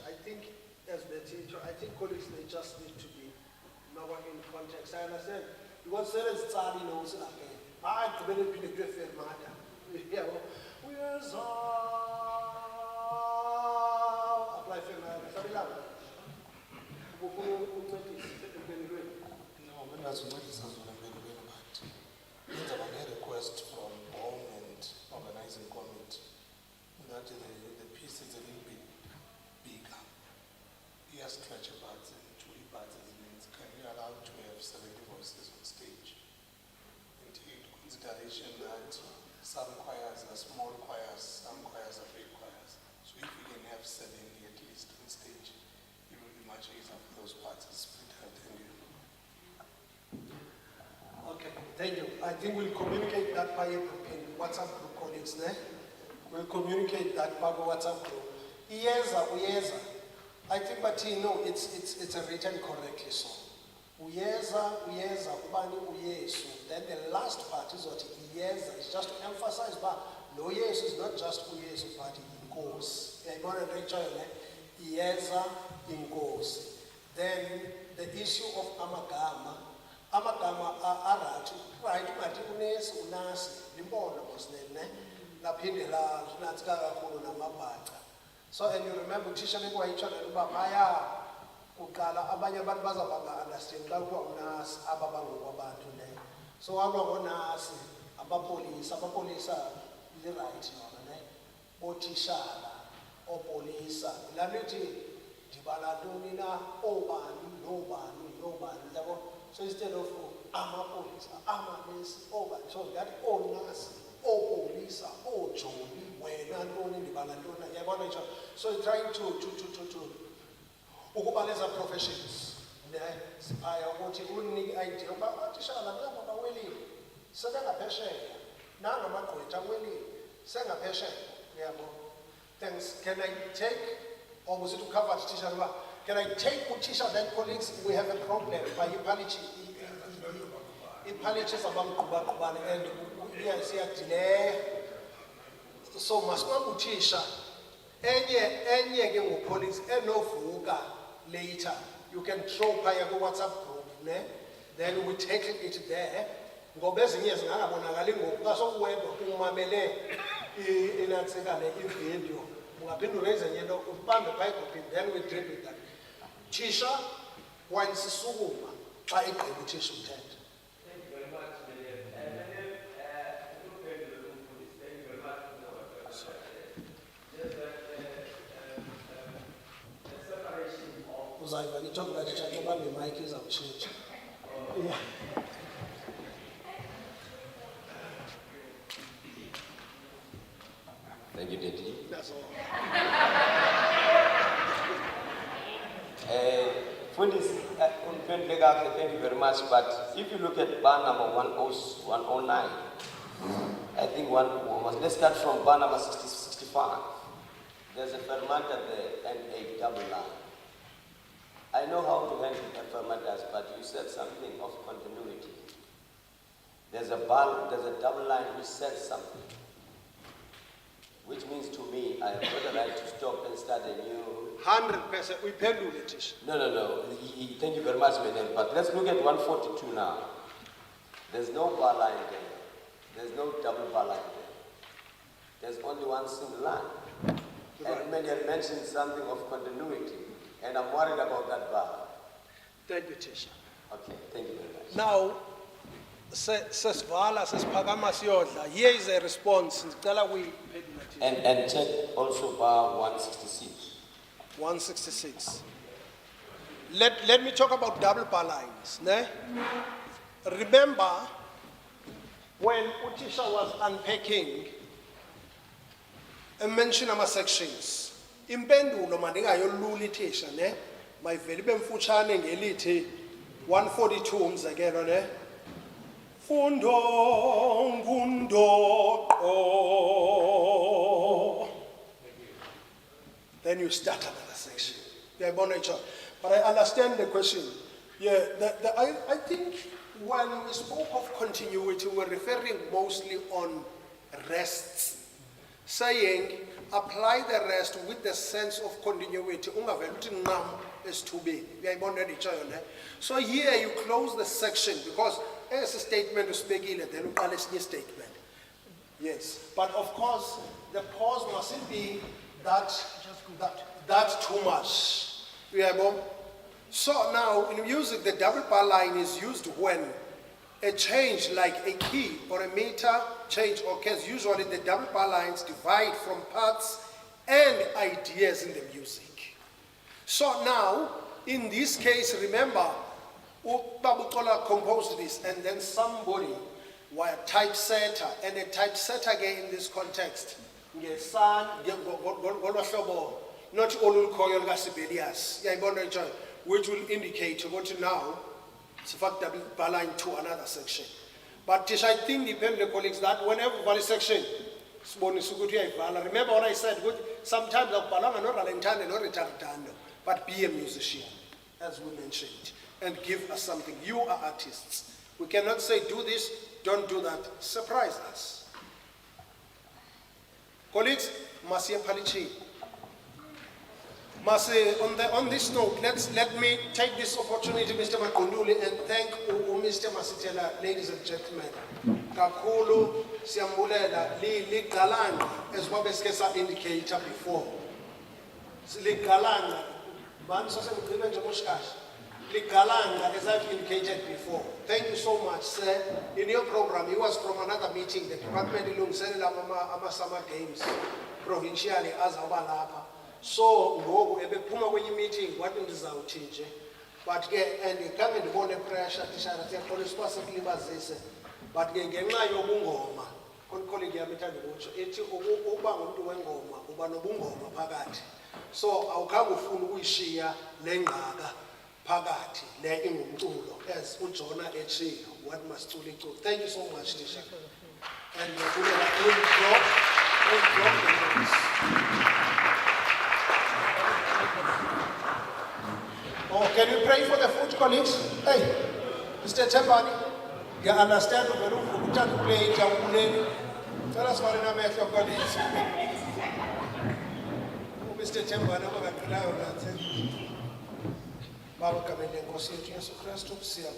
I think as the teacher, I think colleagues, they just need to be now in context. I understand. Because there is Tsari knows it again. I developed in the Griffin matter. Yeah, where's apply for my No, when I was with this, but means I've had a request from BOM and organizing committee that the piece is a little bit bigger. Yes, stretch parts and two parts means can we allow to have 70 voices on stage? And take consideration that some choirs are small choirs, some choirs are big choirs. So if we can have 70 at least on stage, it will be much easier for those parts to split out. Thank you. Okay, thank you. I think we'll communicate that by in WhatsApp group colleagues there. We'll communicate that by WhatsApp group. Uyeza. I think, but you know, it's written correctly so. Uyeza, ubani uyesu. Then the last part is what Uyeza. It's just to emphasize that no Yesu is not just uyesu, but inkosi. Uyeza inkosi. Then the issue of amagama arati, right, ungathi unesi unasi, limbona bosnene, laphinde la zinatsika kakhulu namabhaca. So, and you remember, Tisha Leko Aichana, Maya, Kukala, Abanya Bazabanga, understand, Lago Nas, Ababango Wabantu. So, Abago Nas, Abapolis, the right, or Tishala, or Polisa, Lamity, Dibaladonina, Oban, Noban. So, instead of Amapolisa, Amanis, Oban, so that all Nas. Oh, Lisa, oh, Johnny, when I'm going in the Baladona, so trying to Ugubaleza professions. I want to only idea about what is a willing. Send a patient. None of my quota willing. Send a patient. Thanks. Can I take, or was it to cover Tisha? Can I take Tisha then colleagues? We have a problem by Ipalichi. Ipalichi is about Kuban and yes, delay. So must one Tisha. Any police and no fuga later. You can throw by a WhatsApp group, then we take it there. Go best in years now when I that's all web Mamele in a second in video. We have been raising the pipe, then we drink with that. Tisha once Suma by a tissue tent. When you talk about the church, the mic is of church. Yeah. Thank you, Daddy. That's all. Thank you very much. But if you look at bar number 109, I think let's start from bar number 65. There's a fermata there and a double line. I know how to handle fermentas, but you said something of continuity. There's a double line which says something, which means to me I have got the right to stop and start a new. 100%. We pay it. No. Thank you very much, Madam. But let's look at 142 now. There's no bar line there. There's no double bar line there. There's only one single line. And Madam mentioned something of continuity. And I'm worried about that bar. Thank you, Tisha. Okay, thank you very much. Now, Sesvala, Sespagamas Yodla, here is a response. And check also bar 166. 166. Let me talk about double bar lines. Remember, when Utisha was unpacking, I mentioned our sections. Impendulo mandingayo lulitisha mayivele bemfushane ngelithi 142 umzekelo fundo then you start another section. But I understand the question. Yeah, I think when we spoke of continuity, we're referring mostly on rests. saying apply the rest with the sense of continuity. Ungavele uthi ncam esithubeni. Uyayibona le nto yona? So here you close the section because as a statement usibekile then uqala esinye statement. Yes, but of course the pause mustn't be that's too much. Uyayibona? So now in music the double bar line is used when a change like a key or a meter change occurs. Usually the double bar lines divide from parts and ideas in the music. So now, in this case, remember, Babukola composed this and then somebody, a typesetter, and a typesetter again in this context, not all Sibelius, which will indicate what now, it's fact double bar line to another section. But I think dependent colleagues that whenever valley section, remember what I said, sometimes balanga no ralentane no retardando, but be a musician, as we mentioned, and give us something. You are artists. We cannot say do this, don't do that. Surprise us. Colleagues, Masia Palichi. On this note, let me take this opportunity, Mr. Makunduli, and thank Mr. Masitela, ladies and gentlemen. Kakulu Siambulela, Li Galanga, as Wabeskesa indicator before. Li Galanga, Li Galanga, as I've indicated before. Thank you so much, sir. In your program, it was from another meeting, the Department of Ama Summer Games, provincially, as Abalapa. So ngoku ebephuma kwenye meeting wathi ndizawutshintshe but ke andikhange ndibone pressure tishara siyaxolisa uba sikulibazise but ke ngenxa yobungoma colleague yami ethanda ukutsho ithi ukuba ngumntu wengoma uba nobungoma phakathi so awukhange ufune ukuyishiya le ngqaka phakathi le ingumculo as uJona etshilo what masicula iculo. Thank you so much Tisha and we'll drop the notes. Oh, can you pray for the food, colleagues? Hey, Mr. Tembani, you understand the room who can't play Jamune. Tell us what I'm at your colleagues. Mr. Tembani, I'm going to rely on that. Baba Kamele, Gosia, Jesus Christ, Sia,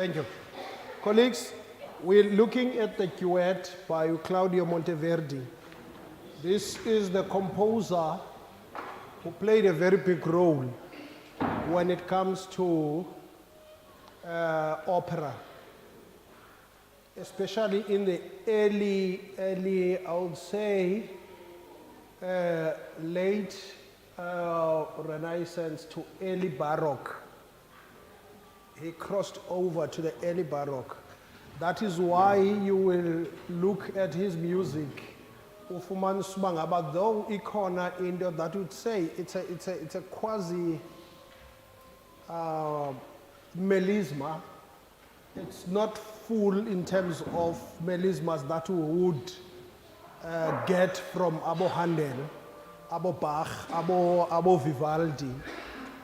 Thank you. Colleagues, we're looking at the duet by Claudio Monteverdi. This is the composer who played a very big role when it comes to opera, especially in the early, I would say, late Renaissance to early Baroque. He crossed over to the early Baroque. That is why you will look at his music. But though ikhona into that would say it's a quasi melisma. It's not full in terms of melismas that we would get from Abo Handel, Abo Bach, Abo Vivaldi.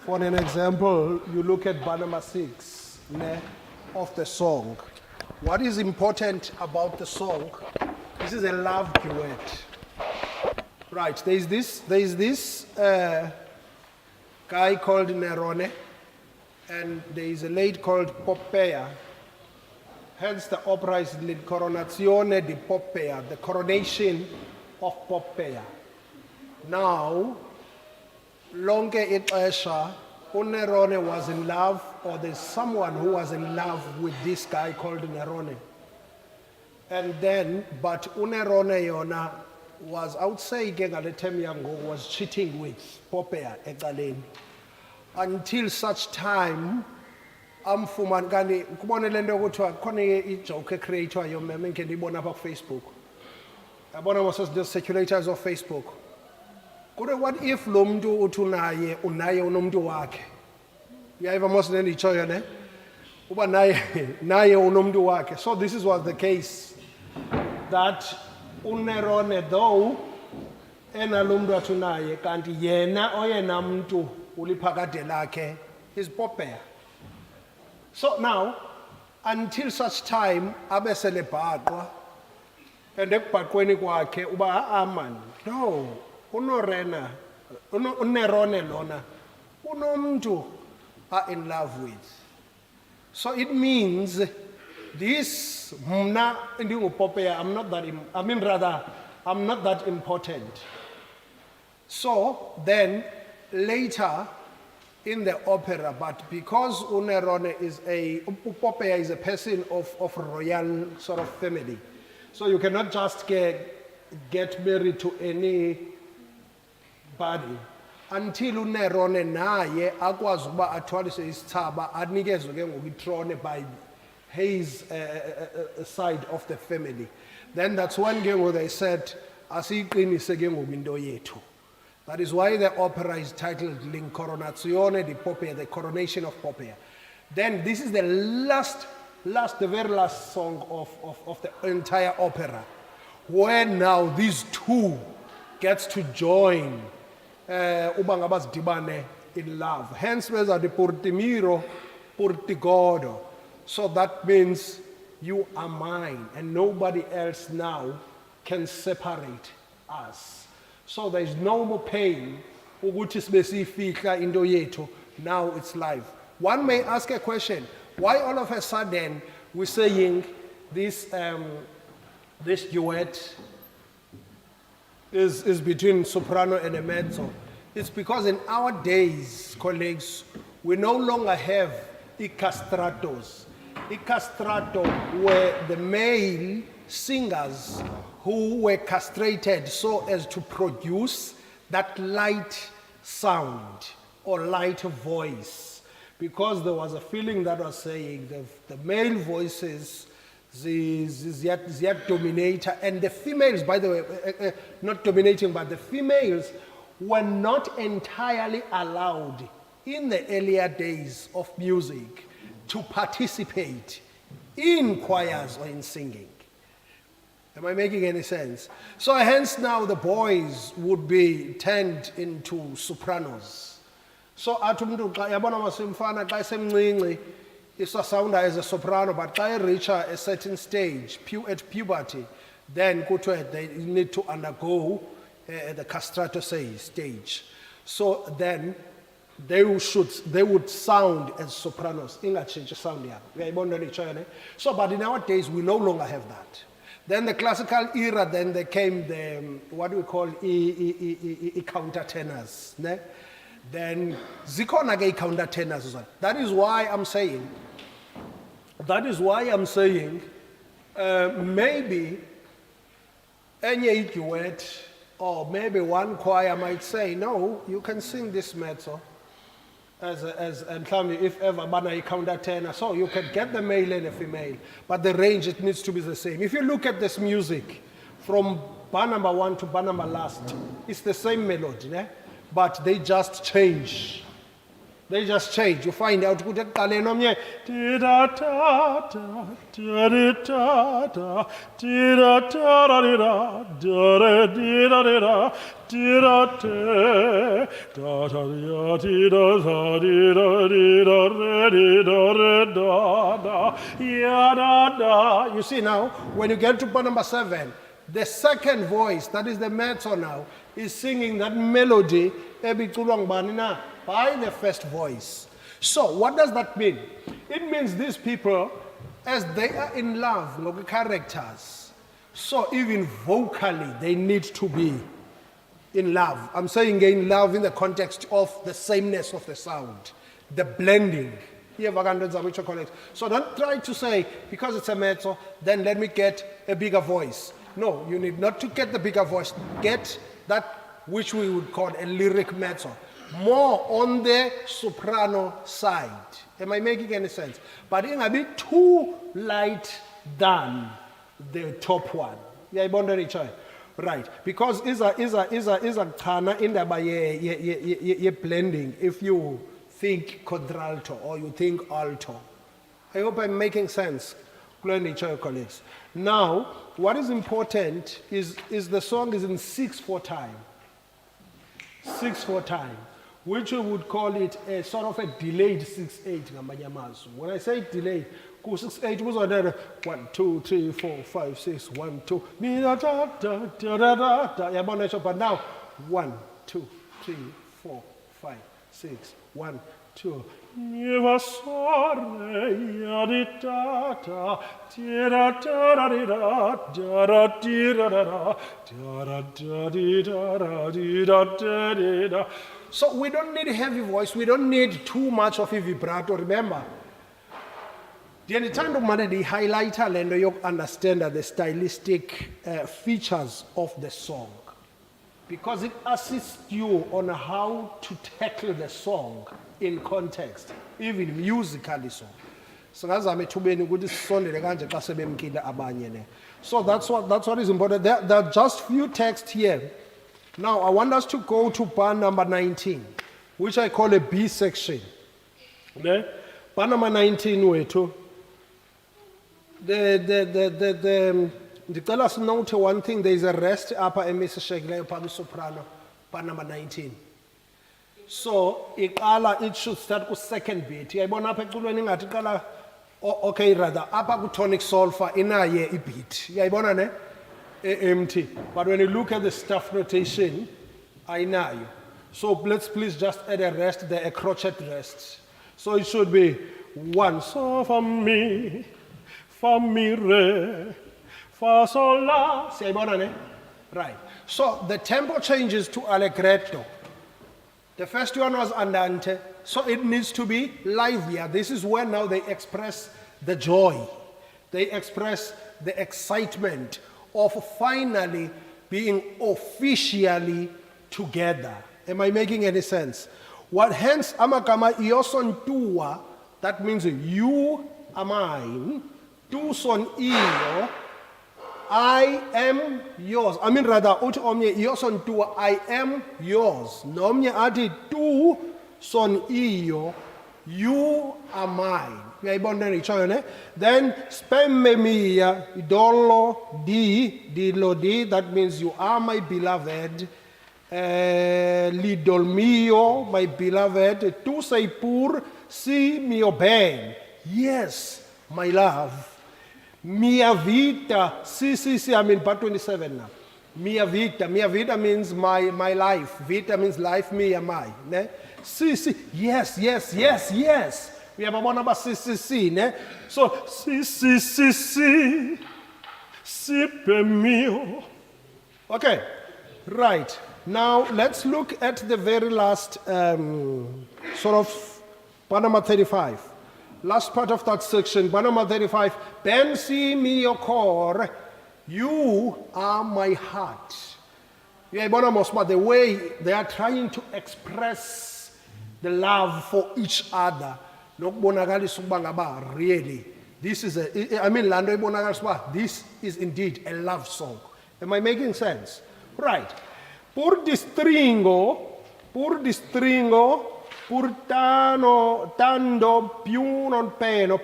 For an example, you look at bar number 6 of the song. What is important about the song? This is a love duet. Right, there is this guy called Nerone, and there is a lady called Poppaea. Hence the opera is L'Coronazione di Poppaea, the coronation of Poppaea. Now, lonke ixesha, uNerone was in love, or there's someone who was in love with this guy called Nerone. And then, but uNerone yona was, I would say, was cheating with Poppaea ecaleni. Until such time, amfumana kanti kubona lento ukuthi khona ijoke creator yo meme ngeke ndibona apha ku Facebook. Yabona mos the circulators of Facebook. Kude what if lo muntu uthi unaye unomuntu wakhe. Uyayiva mos le nditsho yona. Uba naye unomuntu wakhe. So this was the case that uNerone though enalumntu athi unaye kanti yena oyena muntu uliphakade lakhe is Poppaea. So now, until such time, abesele bhaqwa, and ekubhaqweni kwakhe uba aman. No, uNerone lona, unomntu are in love with. So it means this mna ndingu Poppaea, I'm not that important. So then later in the opera, but because uNerone is Poppaea is a person of royal sort of family. So you cannot just get married to anybody until uNerone naye akwazi ukuba athwalise isithaba anikezwe ke ngoku ithrone by his side of the family. Then that's when ke ngoku they said asiyiqinise ke ngoku into yethu. That is why the opera is titled L'Coronazione di Poppaea, the coronation of Poppaea. Then this is the the very last song of the entire opera, where now these two gets to join ubangabazidibane in love. Hence, there's the Portimiro, Portigodo. So that means you are mine, and nobody else now can separate us. So there is no more pain. Now it's live. One may ask a question: why all of a sudden we're saying this duet is between soprano and a mezzo? It's because in our days, colleagues, we no longer have castratos. Castrato were the male singers who were castrated so as to produce that light sound or light voice, because there was a feeling that was saying the male voices dominator, and the females, by the way, not dominating, but the females were not entirely allowed in the earlier days of music to participate in choirs or in singing. Am I making any sense? So hence now the boys would be turned into sopranos. So atumntu yabona masimfana xa semncinci isasounda as a soprano, but xa reach a certain stage, at puberty, then they need to undergo the castrato stage. So then they would sound as sopranos. Ingachintshe sound yabo. Uyayibona le nto, ne? So, but nowadays we no longer have that. Then the classical era, then there came the, what do we call, countertenors. Ne? Then zikhona ke countertenors as well. That is why I'm saying, maybe any duet, or maybe one choir might say, no, you can sing this mezzo and tell me if ever bana a countertenor, so you can get the male and the female, but the range, it needs to be the same. If you look at this music from bar number 1 to bar number last, it's the same melody, ne? But they just change. They just change. You find out who that you see now, when you get to part number 7, the second voice, that is the mezzo now, is singing that melody by the first voice. So what does that mean? It means these people, as they are in love with the characters, so even vocally they need to be in love. I'm saying in love in the context of the sameness of the sound, the blending. So don't try to say, because it's a mezzo, then let me get a bigger voice. No, you need not to get the bigger voice. Get that which we would call a lyric mezzo. More on the soprano side. Am I making any sense? But it might be too light than the top one. Yeah, right. Because is a kana in the blending if you think contralto or you think alto. I hope I'm making sense, colleagues. Now, what is important is the song is in 6/4 time. 6/4 time, which we would call it a sort of a delayed 6/8. When I say delayed, 6/8 was another 1, 2, 3, 4, 5, 6, 1, 2. But now 1, 2, 3, 4, 5, 6, 1, 2. So we don't need a heavy voice, we don't need too much of a vibrato. Remember, the highlighter and you understand the stylistic features of the song, because it assists you on how to tackle the song in context, even musically so. So that's what is important. There are just few texts here. Now I want us to go to bar number 19, which I call a B section. Okay? Bar number 19 wethu. Tell us note one thing, there is a rest upper emis shekile soprano, bar number 19. So it should start with second beat. Okay, rather upper tonic solfa inaye a beat. Ne? Empty. But when you look at the staff notation, I know. So let's please just add a rest, a crochet rest. So it should be 1 so fa mi re fa sol la. See, right. So the tempo changes to allegretto. The first one was andante, so it needs to be livelier. This is where now they express the joy. They express the excitement of finally being officially together. Am I making any sense? What hence amakama iosontua, that means you are mine. Tu son io, I am yours. I mean rather, uti omye ioson tua, I am yours. Nomye ati tu son io, you are mine. Then spemme mia, idolo di, that means you are my beloved. L'idol mio, my beloved. Tu sei pur si mio ben. Yes, my love. Mia vita, si, I mean part 27 now. Mia vita. Mia vita means my life. Vita means life, mia, my. Ne? Si. Yes. We have a one about si, ne? So, si. Si per mio. Okay, right. Now, let's look at the very last sort of Panama 35. Last part of that section, Panama 35. Pensi mio core, you are my heart. Yeah, the way they are trying to express the love for each other. Really. This is this is indeed a love song. Am I making sense? Right. Pur distringo, pur tando più non peno,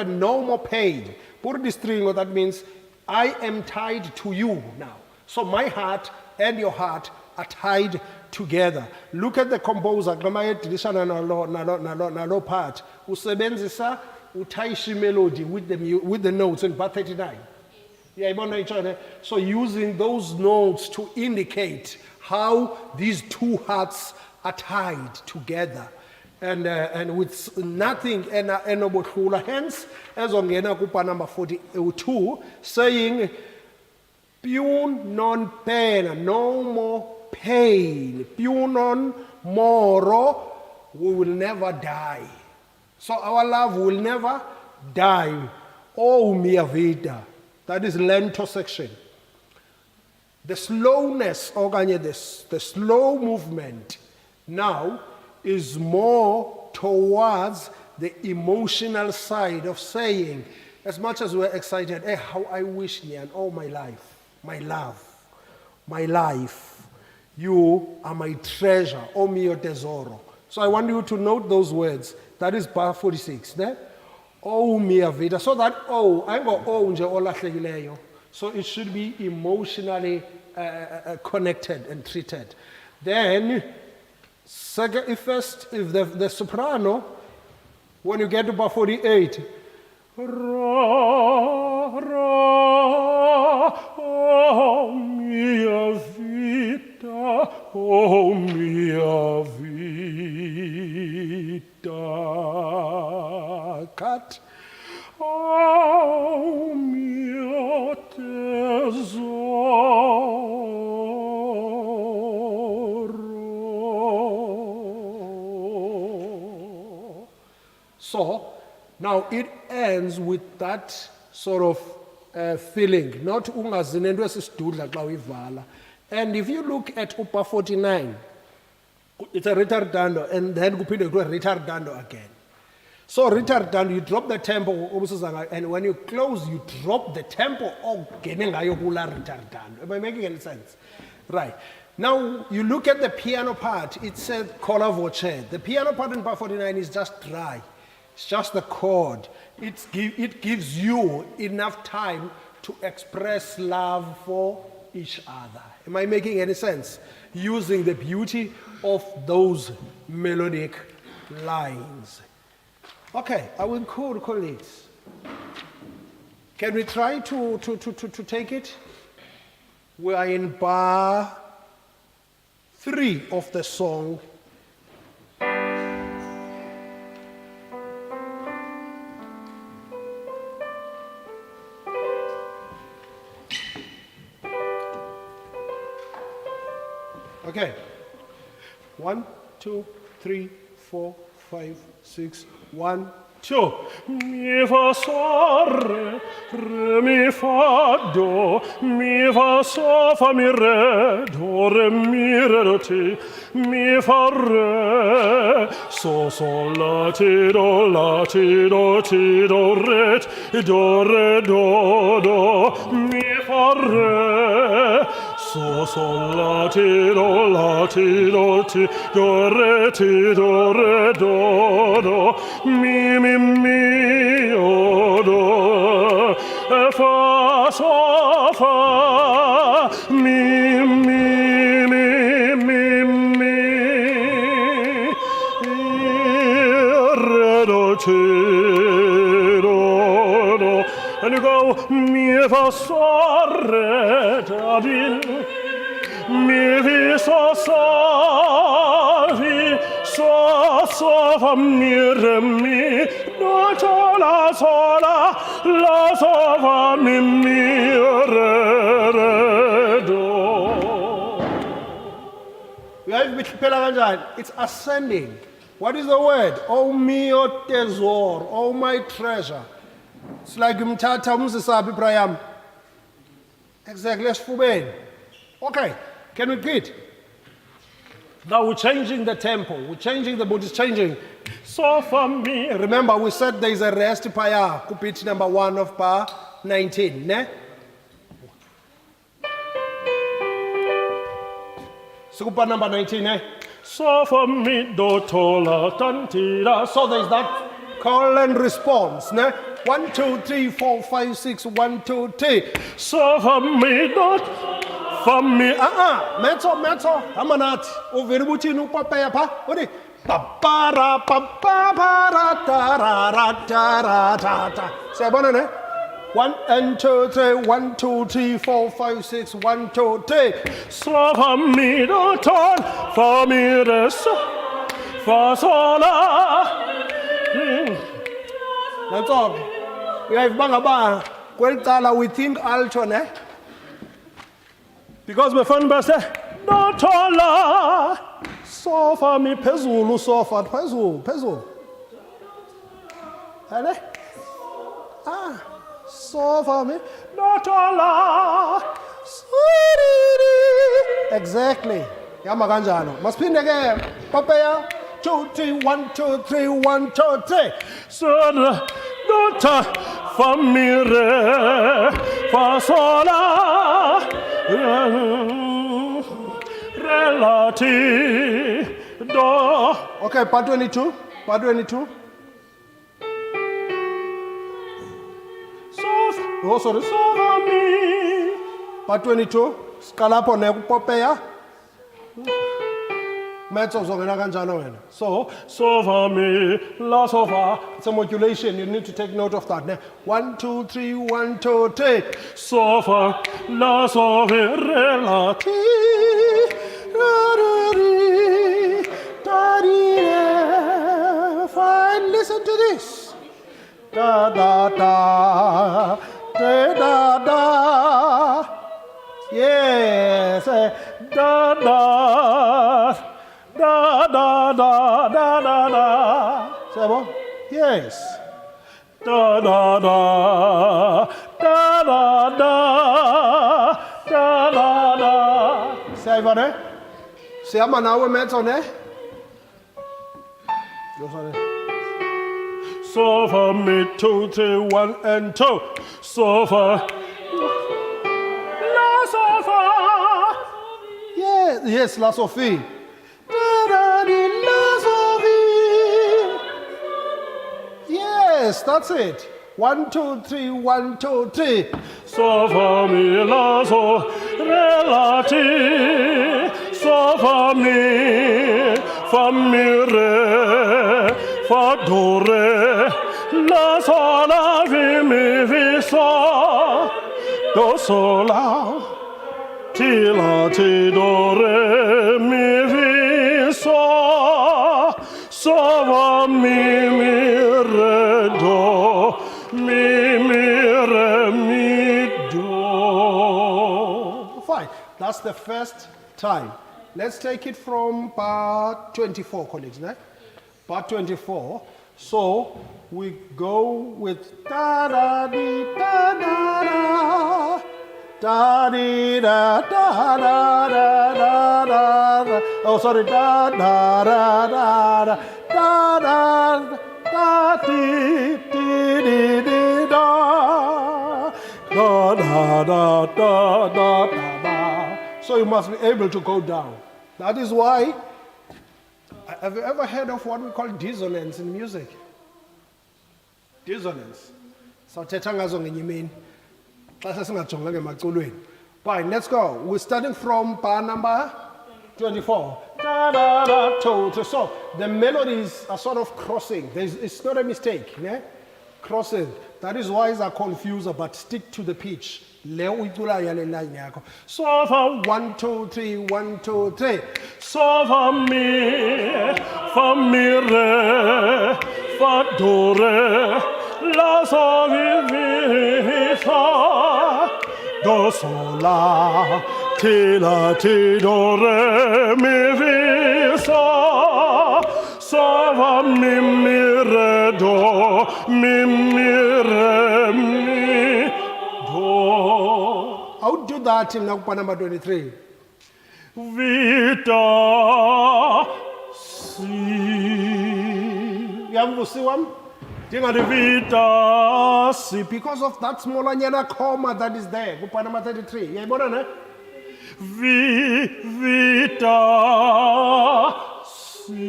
no more pain. Pur distringo, that means I am tied to you now. So my heart and your heart are tied together. Look at the composer, nalo part. Usebenzisa utaishi melody with the notes in bar 39. Yeah, so using those notes to indicate how these two hearts are tied together. And with nothing enobohlula. Hence, as ongena kupa number 42, saying, più non pena, no more pain. Più non moro, we will never die. So our love will never die. Oh, mia vida. That is lento section. The slowness, the slow movement now is more towards the emotional side of saying, as much as we're excited, how I wish, Nyan, oh, my life, my love, my life, you are my treasure, oh, mio tesoro. So I want you to note those words. That is bar 46. Ne? Oh, mia vida. So that I go nje olahlekileyo. So it should be emotionally connected and treated. Then, if the soprano, when you get to bar 48, ra, oh mia vita, oh mia vita, cut, oh mio tesoro. So, now it ends with that sort of feeling, not ungazinento esisidudla xa uyivala. And if you look at Upa 49, it's a retardando, and then kuphinde kuthiwe retardando again. So retardando, you drop the tempo, and when you close, you drop the tempo ogene ngayo kula retardando. Am I making any sense? Right. Now, you look at the piano part, it said cola voce. The piano part in Upa 49 is just dry. It's just the chord. It gives you enough time to express love for each other. Am I making any sense? Using the beauty of those melodic lines. Okay, I will call colleagues. Can we try to take it? We are in bar 3 of the song. Okay. 1, 2, 3, 4, 5, 6, 1, 2. Mi fa sol re, re mi fa do, mi fa sol fa mi re, do re do ti, mi fa re, so la ti do ti do re do, mi fa re. So la ti do ti do re do mi do fa so fa mi re do ti do And you go, mi, fa, sol, re, da, di, mi, fi, so, sol, fi, so, so, fa, mi, re, mi, do, do, la, so, la, so, fa, mi, re, re, do. It's ascending. What is the word? Oh mio tesor, oh my treasure. It's like umtata umzisabi Ibrahim. Exactly, esifubeni. Okay, can we repeat? Now we're changing the tempo. We're changing the mood. It's changing. So for me, remember we said there is a rest paya. Kupit number 1 of bar 19. Ne? Super number 19, eh? So for me, do, to, la, tantira. So there's that call and response, ne? 1, 2, 3, 4, 5, 6, 1, 2, 3. So for me, do, for me. Mezzo, amanat. Uviri buti nu papaya pa. Udi. Papara, papara, tarara, tarara. Say bona, ne? 1 and 2, 3, 1, 2, 3, 4, 5, 6, 1, 2, 3. So for me, do, ton, for me, re, so, fa, so, la. That's all. We have bangaba. Kweltala, we think alto, ne? Because my friend say, do, to, la. So for me, pezulu, so for pezulu. Hele? So for me, not Allah. Exactly. Yama kanjalo. Masipinde ke papaya 2 3 1 2 3 1 2 3. So nota fa mi re fa sola relati do. Okay, part 22. Part 22. Oh, sorry. So for me. Part 22. Skalapo ne kupopeya. Mezzo zongena kanjalo wena. So for me, la so fa. It's a modulation. You need to take note of that. 1 2 3 1 2 3. So fa la so re la ti. Fine. Listen to this. Da da da. Da da da. Yes. Da da da da da da da da. Sebo? Yes. Da da da da da da da da da. Sebo ne? Siama nawe mezzo ne? Yo sorry. So for me 2 3 1 and 2. So for la so fa. Yes, la Sophie. Da da di la Sophie. Yes, that's it. 1 2 3 1 2 3. So for me la so re la ti. So for me re fa do re la so la vi mi vi so do la ti do re mi vi so fa mi re do mi re mi do. Fine. That's the first time. Let's take it from part 24, colleagues. Ne? Part 24. So we go with da da di da da da da di da da da da da da. Oh, sorry, da da da da da da da da di di di di da da da da da da da. So you must be able to go down. That is why. Have you ever heard of what we call dissonance in music? Dissonance. So tethangazo ngenyimini. Xa sesingajonganga emaculweni. Fine, let's go. We're starting from bar number 24. Da, da, da, 2, 3. So the melodies are sort of crossing. It's not a mistake. Ne? Crossing. That is why I confuse, but stick to the pitch. Le uyicula yale line yakho. So fa 1, 2, 3, 1, 2, 3. so fa mi re fa do re la so mi fa Do, sol, la. ti do re mi fa fa mi re do mi re mi do. How do that in Nakpa number 23? Vita si Yambusiwam? Tingadi vita si Because of that small anyana comma that is there. Kupa number 33. Yayibona ne? Vita si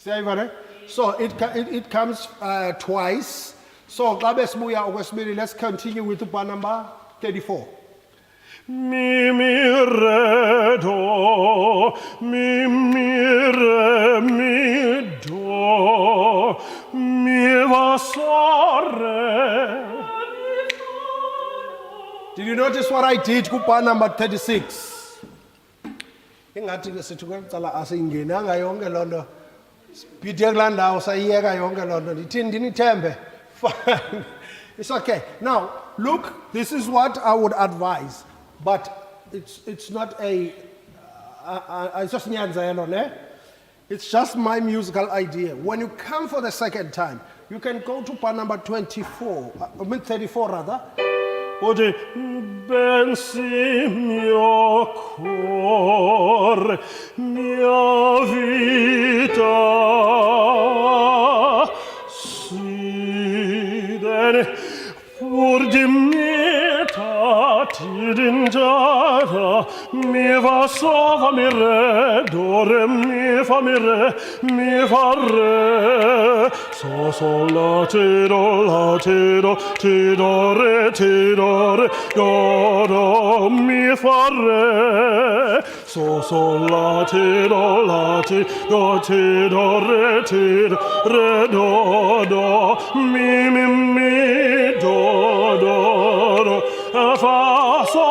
Siyayibona? So it comes twice. So let's continue with the number 34. Mi re do mi re mi do mi va so re. Did you notice what I did kupa number 36? Ingathi ke sithi kwecala asingena yonke lonto. Bidye kulaa ndawo sayiyeka yonke lonto. Ndithini ndinithembe? Fine. It's okay. Now, look, this is what I would advise, but it's not a it's just nyanzelo, ne? It's just my musical idea. When you come for the second time, you can go to part number 24, 34 rather. Ode bensi mio cor, mia vita, siden pur di meta tidingiata, mi va so fa mi re, do re mi fa mi re, mi fa re, so sol la ti do re, do mi fa re, so sol la ti do re, do mi do fa so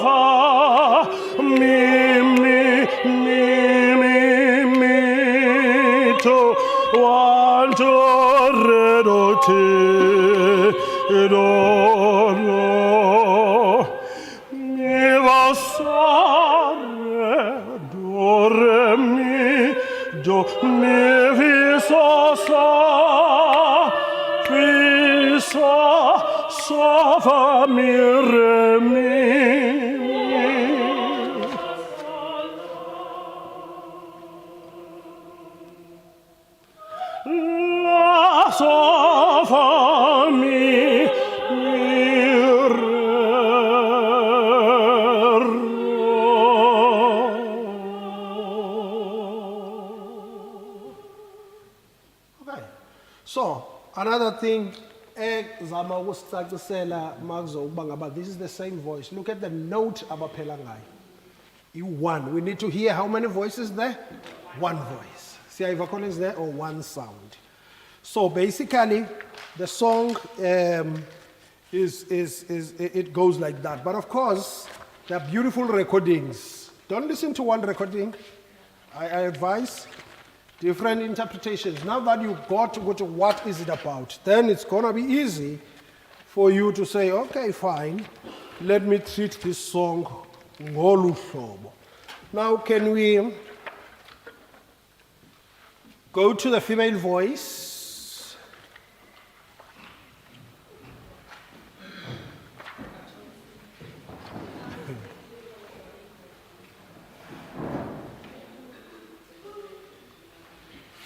fa mi to 1 2 re do ti do mi va so re do re mi do mi vi so fa mi re mi la so fa mi re Okay. So, another thing, this is the same voice. Look at the note abaphela ngayo. You-1. We need to hear how many voices there? One voice. Siyayiva khona is there or one sound. So basically, the song it goes like that. But of course, there are beautiful recordings. Don't listen to one recording. I advise different interpretations. Now that you got to go to what is it about, then it's going to be easy for you to say, okay, fine, let me treat this song ngolu hlobo. Now, can we go to the female voice?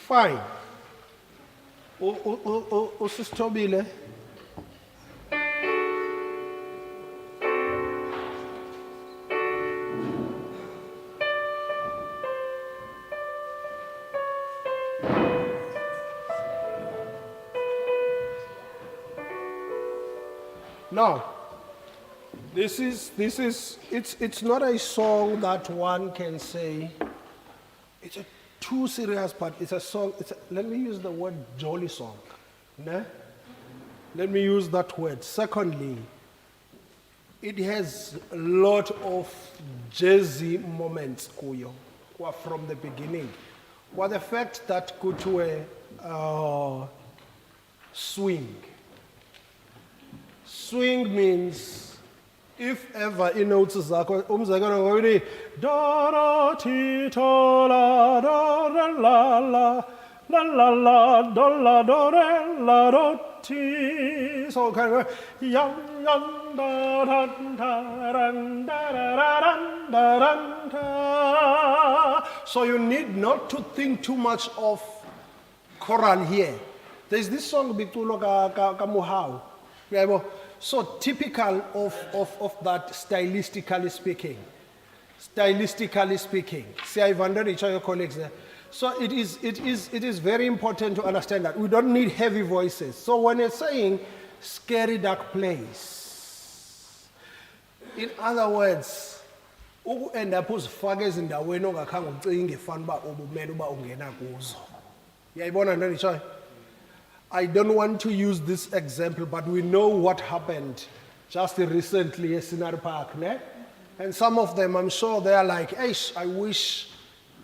Fine. Usisithobile. Now, it's not a song that one can say, too serious, but it's a song. Let me use the word jolly song. Ne? Let me use that word. Secondly, it has a lot of jazzy moments kuyo, from the beginning. Well, the fact that kutwe swing. Swing means if ever in notes zakho umzekelo ngokuthi do do ti to la do re la la la la la do la do re la do ti, so kind of yang yang da da da ran da da ran da ran da. So you need not to think too much of choral here. There's this song bitulo ka muhau. So typical of that stylistically speaking. Stylistically speaking. See, I've wondered each of your colleagues there. So it is very important to understand that we don't need heavy voices. So when you're saying scary dark place, in other words, end up uzifake ezindaweni ongakhange ucinge fana uba ubumele uba ungena kuzo. Yayibona nto nditshoyo? I don't want to use this example, but we know what happened just recently at Scenery Park, ne? And some of them, I'm sure they are like, I wish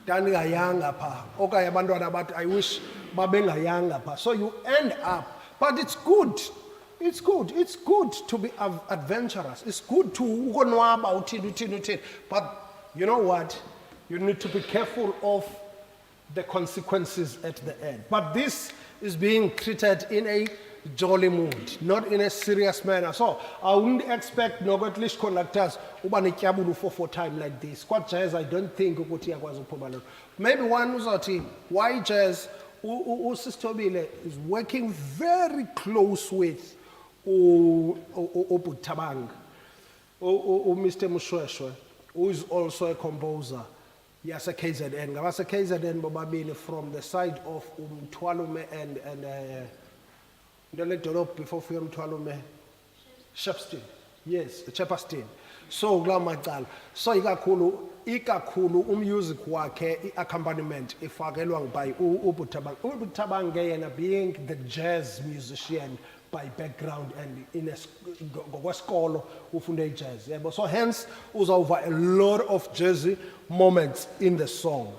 Daningayanga pa. Okay, I wish Babengayanga pa. So you end up, but it's good. It's good. It's good to be adventurous. It's good to go about it. But you know what? You need to be careful of the consequences at the end. But this is being treated in a jolly mood, not in a serious manner. So I wouldn't expect Nogatlish conductors for time like this. What jazz, I don't think maybe one who's why jazz Sister Bile is working very close with Obutabang, Mr. Mushweshwe, who is also a composer. Yes, a KZN. Gabasa KZN Bobabini from the side of Twalume and the little before film Twalume. Shepstein. Yes, Chepstein. So Glamatal. So ikakulu music wake accompaniment ifagelwang by Ubutabang. Ubutabang Gayana being the jazz musician by background and in a school ufunde jazz. Yeah, but so hence was over a lot of jazzy moments in the song.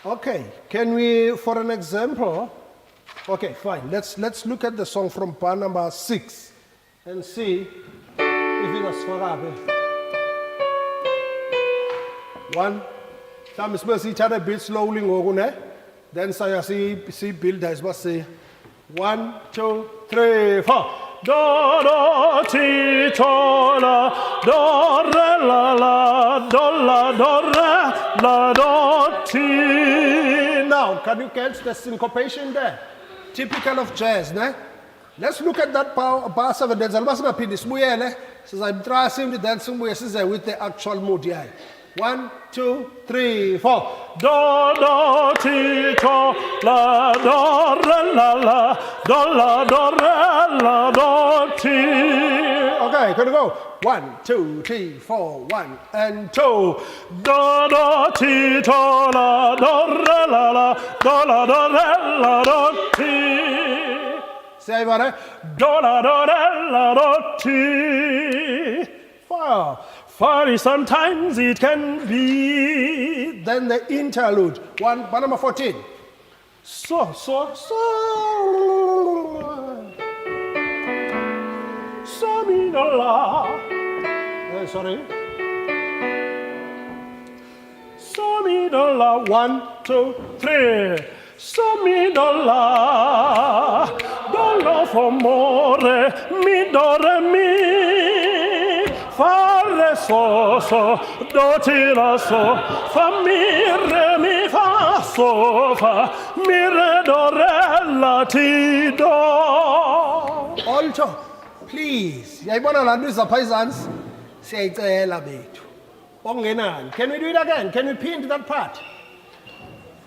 Okay, can we, for an example? Okay, fine. Let's look at the song from bar number 6 and see if it was Farabe. One, some supposed each other a bit slowly, then see build as well say 1, 2, 3, 4. Do do ti to la do re la la do la do re la do ti. Now, can you catch the syncopation there? Typical of jazz, ne? Let's look at that bar 7. There's a lot of people. Says I'm trying to dance with the actual mood here. 1, 2, 3, 4. Do do ti to la do re la la do la do re la do ti. Okay, can you go? 1, 2, 3, 4, 1 and 2. Do do ti to la do re la la do la do re la do ti. Say about it. Do la do re la do ti. Fire. For sometimes it can be. Then the interlude. Bar number 14. So. So mi do la. Sorry. So mi do la. 1, 2, 3. So mi do la. Do la fa more. Mi do re mi. Fa re so, do ti la so, fa mi re fa so, fa mi re do re la ti do. Alto, please. Yayibona la nto izaphaisans. Siyayicela bethu. Ongenani. Can we do it again? Can we pin to that part?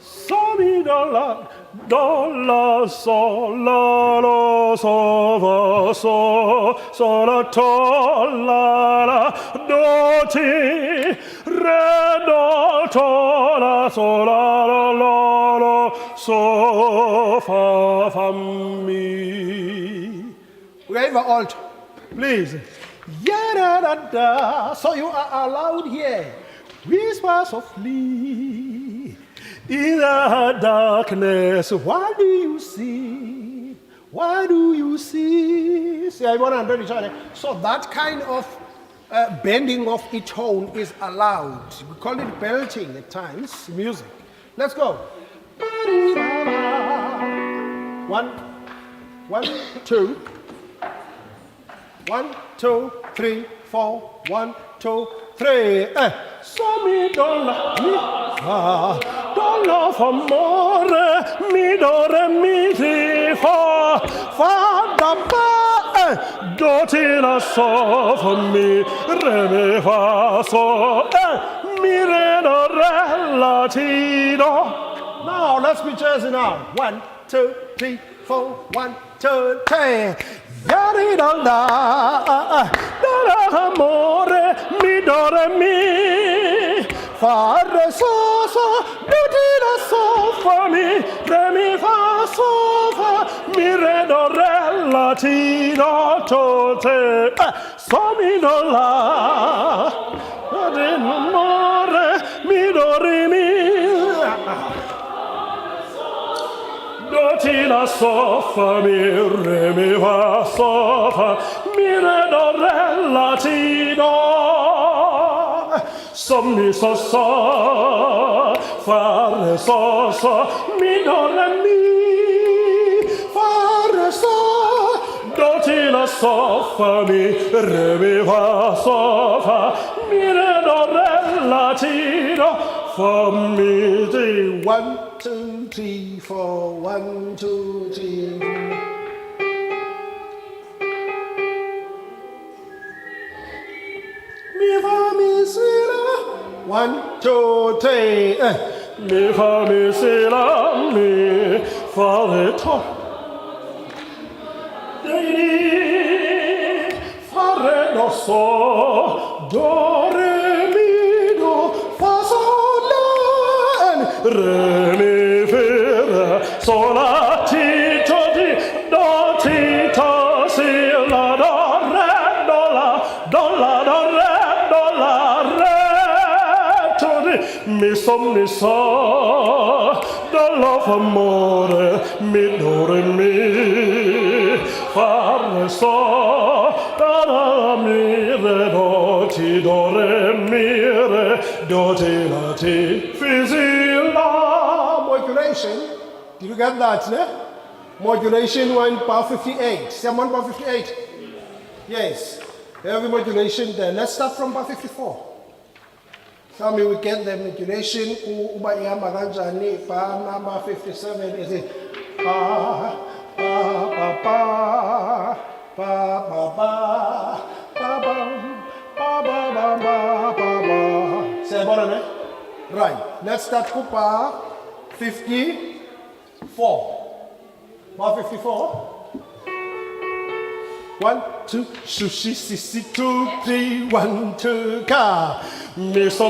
So mi do la, do, la, sol, la, lo, so, fa, so, la, to, la, do, ti, re, do, to, la, so, la, lo, so, fa, mi. Okay, the alt, please. Ya-da-da-da. So you are allowed here. Whisper softly. In the darkness, what do you see? What do you see? See, I want to understand each other. So that kind of bending of each tone is allowed. We call it belting at times, music. Let's go. One, 2. 1, 2, 3, 4. 1, 2, 3. So mi do la mi fa amore mi do re mi ti fa da ba do ti la so fa mi re mi fa so mi re do re la ti do. Now let's be jazzy now. 1, 2, 3, 4. 1, 2, 3. Yari da da amore mi do re mi fa re so do ti la so fa mi re mi fa so fa mi re do re la ti do to te so mi do la amore mi do re mi do ti la so fa mi re mi fa so fa mi re do re la ti do so mi so fa re so mi do re mi fa re so do ti la so fa mi re mi fa so fa mi re do re la ti do for me, 1, 2, 3, 4. 1, 2, 3. Mi fa mi si la. 1, 2, 3. Mi fa mi si la mi fa re to. Re fa re do so do re mi do fa so. Re mi fa re so la ti to ti do ti to si la do re do la re do la re to ti mi so do la fa amore mi do re mi fa re so da mi re do ti do re mi re do ti la ti fi si. Modulation, did you get that? Ne? Modulation 1 bar 58. Same 1 bar 58? Yes. Every modulation there. Let's start from bar 54. Tell me we get the modulation. Uba yamba ganjani bar number 57. Is it ba ba ba ba ba ba ba ba ba ba ba ba ba. Say about it. Right. Let's start Kupa 54. Bar 54. 1, 2, sushi, sisi, 2, 3, 1, 2, ka. Mi so,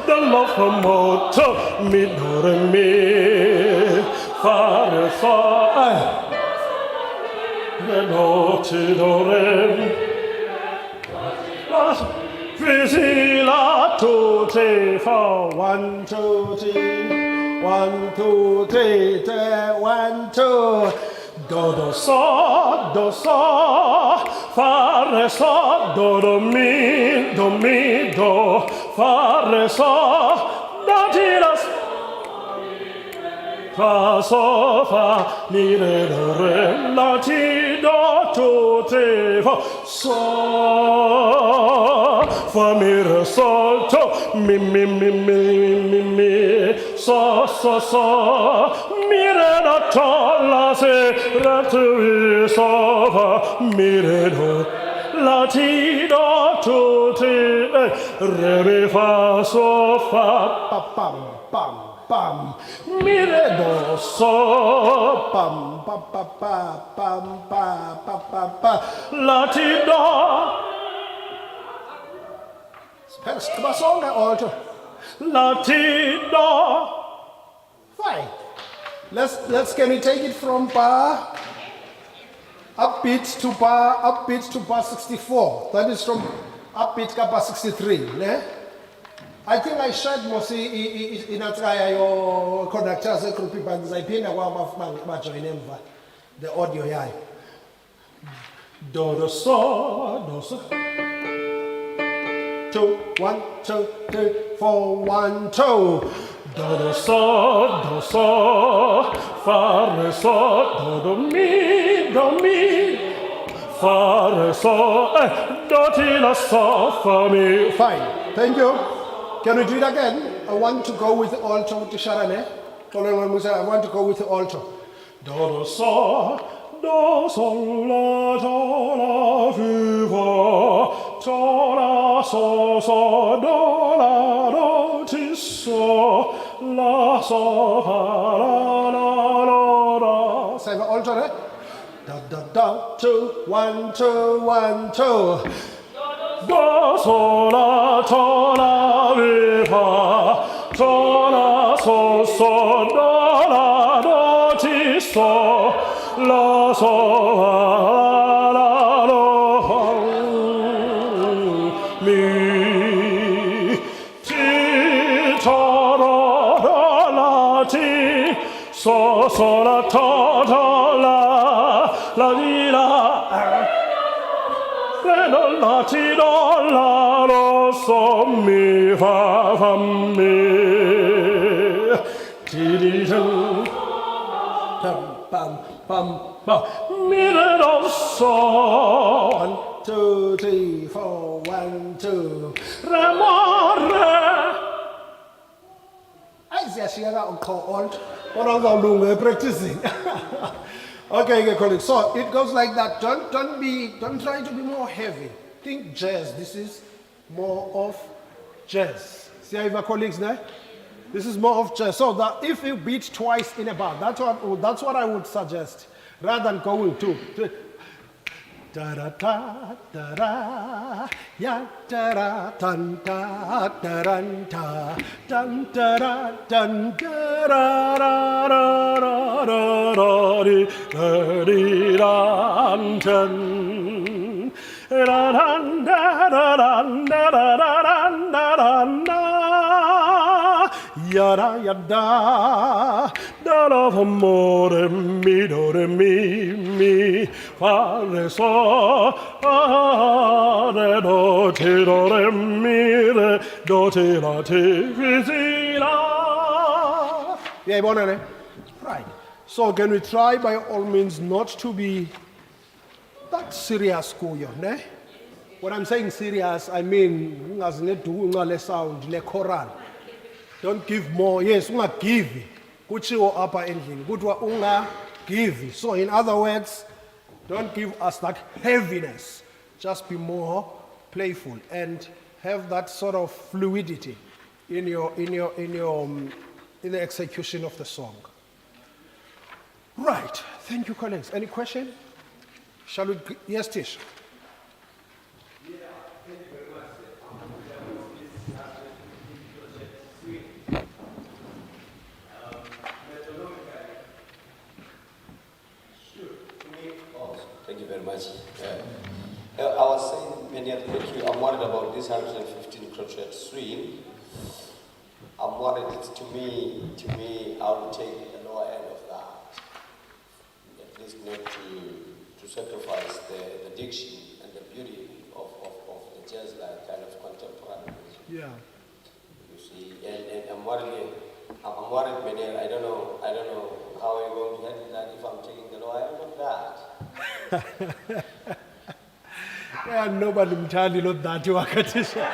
the love for moto, mi do re mi, fa re so, re do ti do re. Fisi la 2, 3, 4, 1, 2, 3, 1, 2, 3, 1, 2. Do so, fa re so, do mi, do, fa re so, do ti la fa so fa mi re do re la ti do 2, 3, 4 so fa mi re so to mi so mi re do to la se re tu so fa mi re do la ti do 2, 3 re mi fa so fa pa pam pam. pam. Mi, re, do, so, pam, pa, pa, pa, pam, pa, pa, pa, pa. La, ti, do. Song alto. La, ti, do. Fine. Let's can we take it from bar upbeat to bar 64. That is from upbeat to bar 63. Ne? I think I shared mosi in a try your conductors a group bands. I pin a one join emva the audio yai. Do, so. 2, 1, 2, 3, 4, 1, 2. Do, so, fa, re, so, do, mi, fa, re, so, do, ti, la, so, fa, mi. Fine, thank you. Can we do it again? I want to go with the alto to Sharane. I want to go with the alto. Do, so, la, do, la, fi, fa, do, la, so, do, la, do, ti, so, la, so, fa, la. Say the alto, eh? Da, da, da, 2, 1, 2, 1, 2. Do, so, la, mi, fa, do, la, so, do, la, do, ti, so, la, so, la, do, mi, ti, to, do, la, ti, so, la, to, la, di, la, la, ti, do, la, so, mi, fa, mi, ti, di, do, Pam, pam, pam. mi, re, do, so, 1, 2, 3, 4, 1, 2. re, mo, re. I see a call alt. What are you doing? Practicing. Okay, colleagues. So it goes like that. Don't try to be more heavy. Think jazz. This is more of jazz. See how you colleagues now? This is more of jazz. So that if you beat twice in a bar, that's what I would suggest, rather than going to da da da da da ya da da dun da da dun da dun da da dun da da da da da da di da di dun dun da dun da da dun da da da dun da dun da yada yada da la fa mo re mi do re mi fa re so re do ti do re mi re do ti la ti fi si la. Yeah, bonne. Right. So can we try by all means not to be that serious kuyo, ne? When I'm saying serious, I mean as ne do ngale sound le choral. Don't give more. Yes, unga give. Kuchiwo upper ending. Kutwa unga give. So in other words, don't give us that heaviness. Just be more playful and have that sort of fluidity in the execution of the song. Right. Thank you, colleagues. Any question? Shall we? Yes, Tish. Thank you very much. I was saying, I'm worried about this 115 crochet swing. I'm worried to me, I will take the lower end of that. At least not to sacrifice the diction and the beauty of the jazz-like kind of contemporary music. Yeah. You see, and I'm worried, Benel, I don't know how you're going to handle that if I'm taking the lower end of that. Yeah, nobody mthandi lo that Tisha.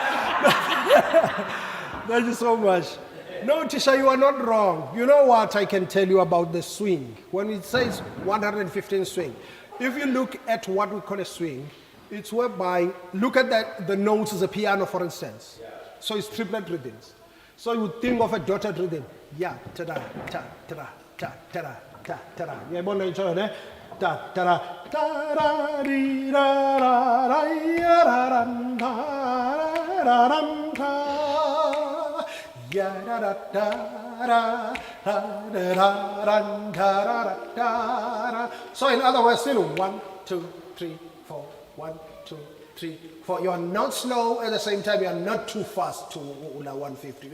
Thank you so much. No, Tisha, you are not wrong. You know what I can tell you about the swing? When it says 115 swing, if you look at what we call a swing, it's whereby, look at the notes as a piano, for instance. Yeah. So it's triplet rhythms. So you think of a dotted rhythm. Ya, ta-da, ta, ta-da, ta, ta-da, ta, ta-da. Uyayibona itshoyo ne? Ta, ta-da, ta-da, di, da, da, da, ya, da, ram, da, da, ram, da. Ya, da, da, da, da, da, da, da, ram, da, da, da, da, da. So in other words, still 1, 2, 3, 4, 1, 2, 3, 4. You are not slow at the same time. You are not too fast to 150.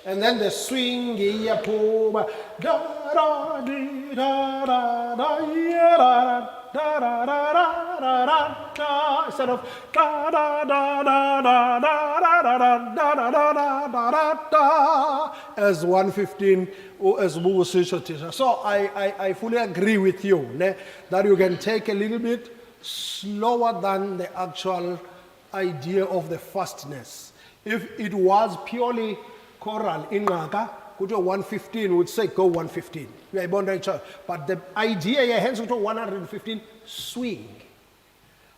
And then the swing, ya puma, da da di da da da ya da da da da da da da. Instead of da da da da da da da da da da da da da da as 115 or as teacher. So I fully agree with you that you can take a little bit slower than the actual idea of the fastness. If it was purely choral in Naka, go to 115, would say go 115. But the idea here, hence to 115, swing.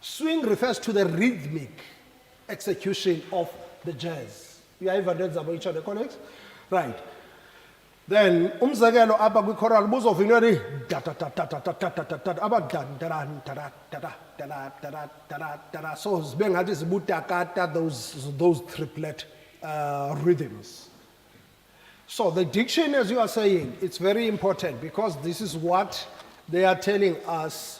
Swing refers to the rhythmic execution of the jazz. You have ever about each other, colleagues? Right. Then umzekelo apha kwi-choral buzovinwa ni da da da da da da da da da aba da da da da da da da da da. So zibe ngathi zibutakata those triplet rhythms. So the diction, as you are saying, it's very important because this is what they are telling us.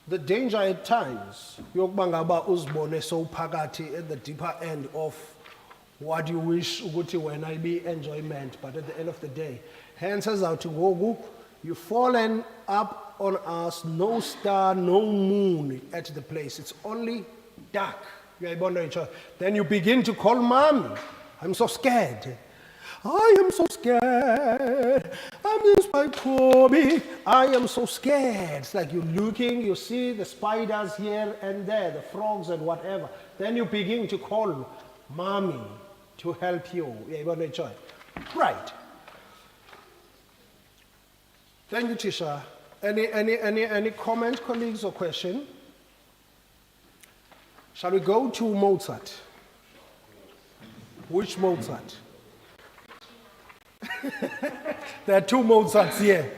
The danger at times yokuba ngaba uzibone sowuphakathi at the deeper end of what you wish ukuthi when I be enjoyment, but at the end of the day, hence as out to go, you've fallen up on us, no star, no moon at the place. It's only dark. Then you begin to call mommy. I'm so scared. I am so scared. I miss my Toby. I am so scared. It's like you're looking, you see the spiders here and there, the frogs and whatever. Then you begin to call mommy to help you. Right. Thank you, Tisha. Any comment, colleagues, or question? Shall we go to Mozart? Which Mozart? There are two Mozarts here.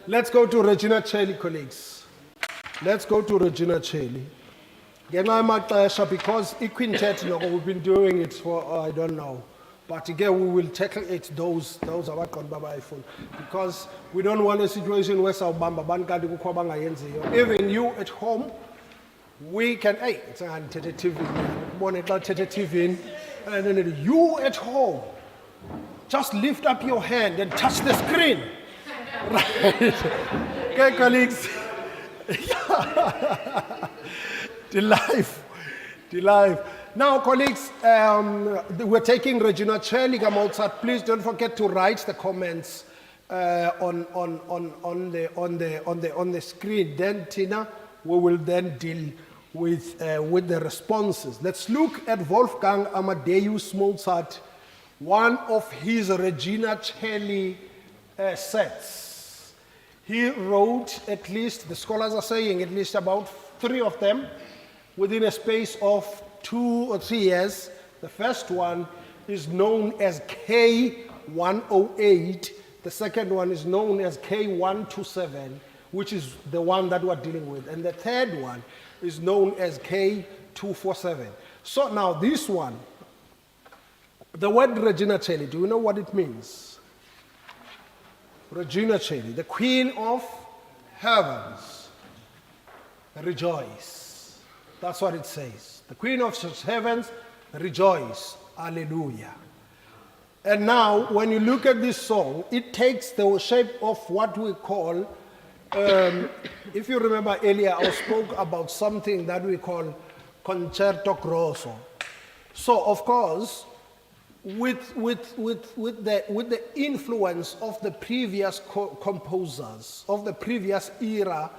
Let's go to Regina Celli, colleagues. Let's go to Regina Celli. Because quintet, we've been doing it for, I don't know. But again, we will tackle it, those are what on Baba iPhone. Because we don't want a situation where even you at home, we can, hey, it's a tentative, and then you at home, just lift up your hand and touch the screen. Right. Okay, colleagues. The life. Now, colleagues, we're taking Regina Celli, Mozart. Please don't forget to write the comments on the screen. Then, Tina, we will then deal with the responses. Let's look at Wolfgang Amadeus Mozart, one of his Regina Celli sets. He wrote at least, the scholars are saying, at least about 3 of them within a space of 2 or 3 years. The first one is known as K108. The second one is known as K127, which is the one that we're dealing with. And the third one is known as K247. So now this one, the word Regina Celli, do you know what it means? Regina Celli, the Queen of Heavens, rejoice. That's what it says. The Queen of Heavens, rejoice. Alleluia. And now, when you look at this song, it takes the shape of what we call, if you remember earlier, I spoke about something that we call concerto grosso. So, of course, with the influence of the previous composers, of the previous era,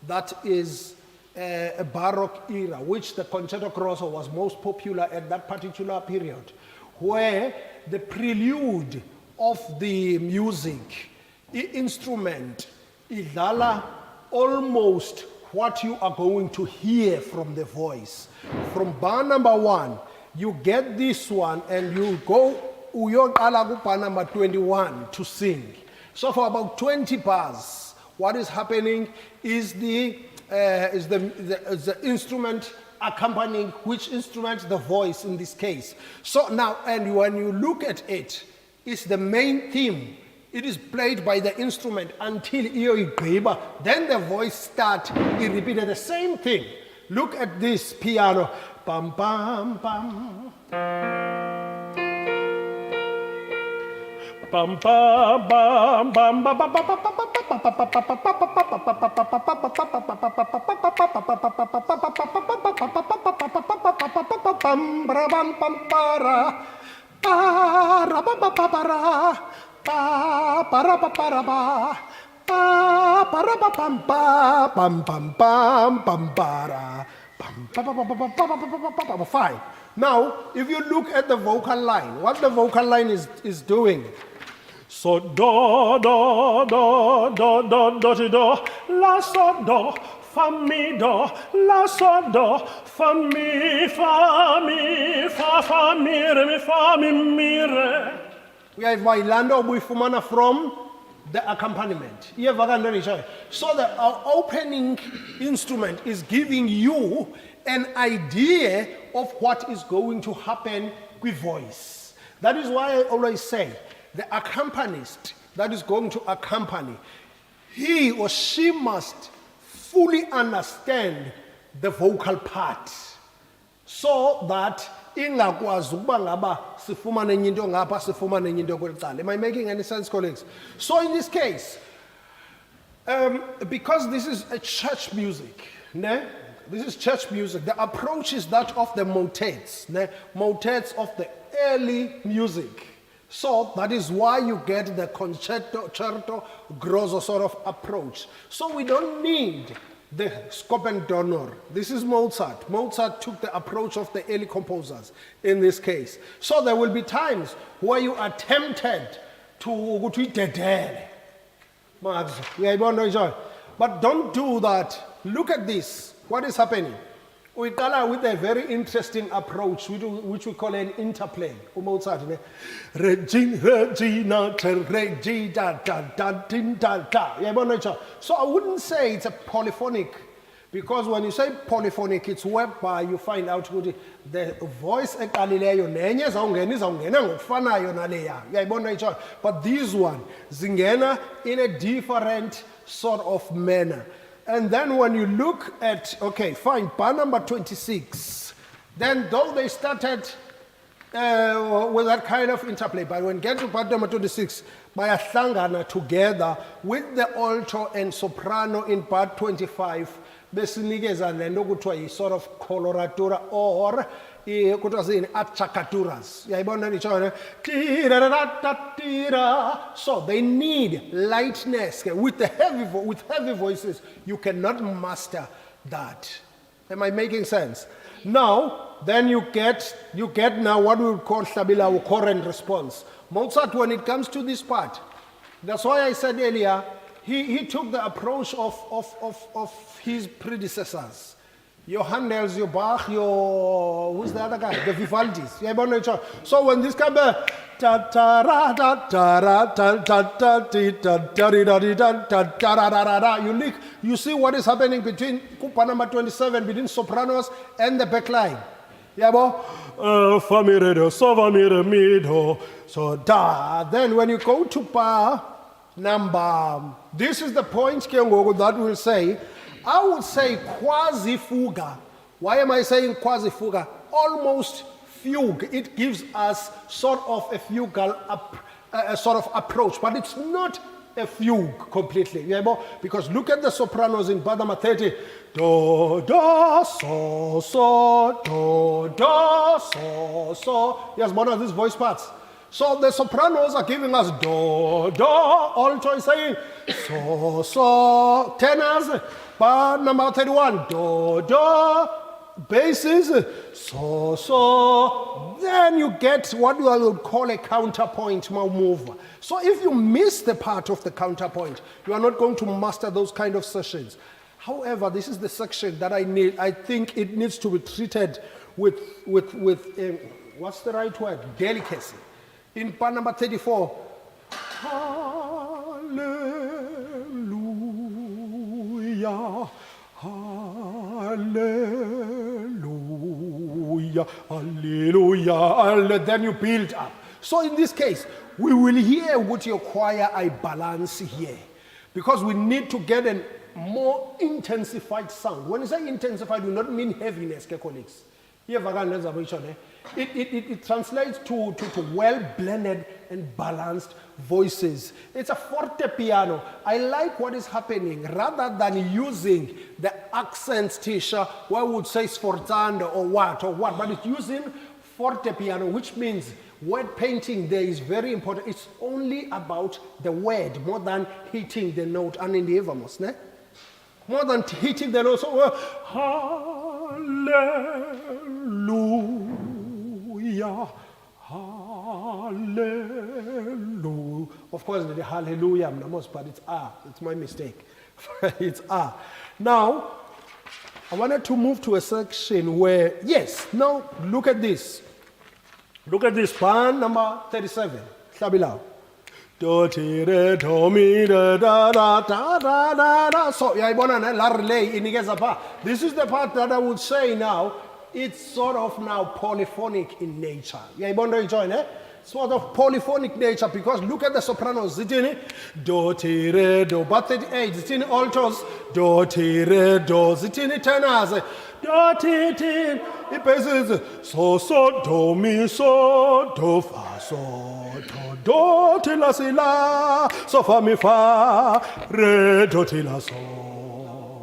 that is a Baroque era, which the concerto grosso was most popular at that particular period, where the prelude of the music, instrument, idala almost what you are going to hear from the voice. From bar number 1, you get this one and you go uyoqala ku-bar number 21 to sing. So for about 20 bars, what is happening is the instrument accompanying which instrument? The voice in this case. So now, and when you look at it, it's the main theme. It is played by the instrument until iyo igqiba. Then the voice starts, it repeated the same thing. Look at this piano. Bam, bam, bam. Bam, bam, bam, bam, bam, bam, Fine. Now, if you look at the vocal line, what the vocal line is doing. So do do do do do do ti do, la so do, fa mi do, la so do, fa mi fa mi re. We have Wailando Buifumana from the accompaniment. So the opening instrument is giving you an idea of what is going to happen with voice. That is why I always say the accompanist that is going to accompany, he or she must fully understand the vocal part so that ingakwazi ukuba ngaba sifumane enye into ngapha sifumane enye into kweli cala. Am I making any sense, colleagues? So in this case, because this is a church music, ne? This is church music. The approach is that of the motets, ne? Motets of the early music. So that is why you get the concerto grosso sort of approach. So we don't need the scope and donor. This is Mozart. Mozart took the approach of the early composers in this case. So there will be times where you are tempted to dedele. But don't do that. Look at this. What is happening? We start with a very interesting approach, which we call an interplay. Mozart, Regina, so I wouldn't say it's a polyphonic, because when you say polyphonic, it's whereby you find out the voice but this one zingena in a different sort of manner. And then when you look at, okay, fine, bar number 26, then though they started with that kind of interplay, but when you get to bar number 26, bayahlangana together with the alto and soprano in bar 25, besinikeza lento kuthiwa yi sort of coloratura or kuthiwa zini achakaturas. Uyayibona nitshona? So they need lightness with heavy voices. You cannot master that. Am I making sense? Now, then you get now what we would call stabila or current response. Mozart, when it comes to this part, that's why I said earlier, he took the approach of his predecessors. Your Handels, your Bach, your, who's the other guy? The Vivaldis. So when this comes, you see what is happening between Kupa number 27, between sopranos and the backline. Fa mi re do, so va mi re mi do. So da. Then when you go to bar number, this is the point that will say, I would say quasi fuga. Why am I saying quasi fuga? Almost fugue. It gives us sort of a fugal sort of approach, but it's not a fugue completely. Because look at the sopranos in bar number 30. Do, do, so, so, do, do, so, so. Yes, one of these voice parts. So the sopranos are giving us do, do, alto is saying so, so, tenors, bar number 31, do, do, basses, so, so. Then you get what we will call a counterpoint move. So if you miss the part of the counterpoint, you are not going to master those kind of sections. However, this is the section that I think it needs to be treated with what's the right word? Delicacy. In bar number 34, hallelujah, hallelujah, hallelujah, then you build up. So in this case, we will hear with your choir I balance here, because we need to get a more intensified sound. When you say intensified, we do not mean heaviness, colleagues. It translates to well-blended and balanced voices. It's a forte piano. I like what is happening. Rather than using the accents, Tisha, where we would say sforzando or what, but it's using forte piano, which means word painting there is very important. It's only about the word more than hitting the note. And in the Evamos, ne? More than hitting the note. So, hallelujah, hallelujah. Of course, the hallelujah, but it's ah. It's my mistake. It's ah. Now, I wanted to move to a section where, yes, now look at this. Look at this, bar number 37. Shabilao. Do ti re do mi da da da da da da. So this is the part that I would say now. It's sort of now polyphonic in nature. Sort of polyphonic nature, because look at the sopranos. Do ti re do. But 38. It's in altos. Do ti re do. It's in tenors. Do ti ti. It passes so so do mi so do fa so do ti la si la so fa mi fa re do ti la so.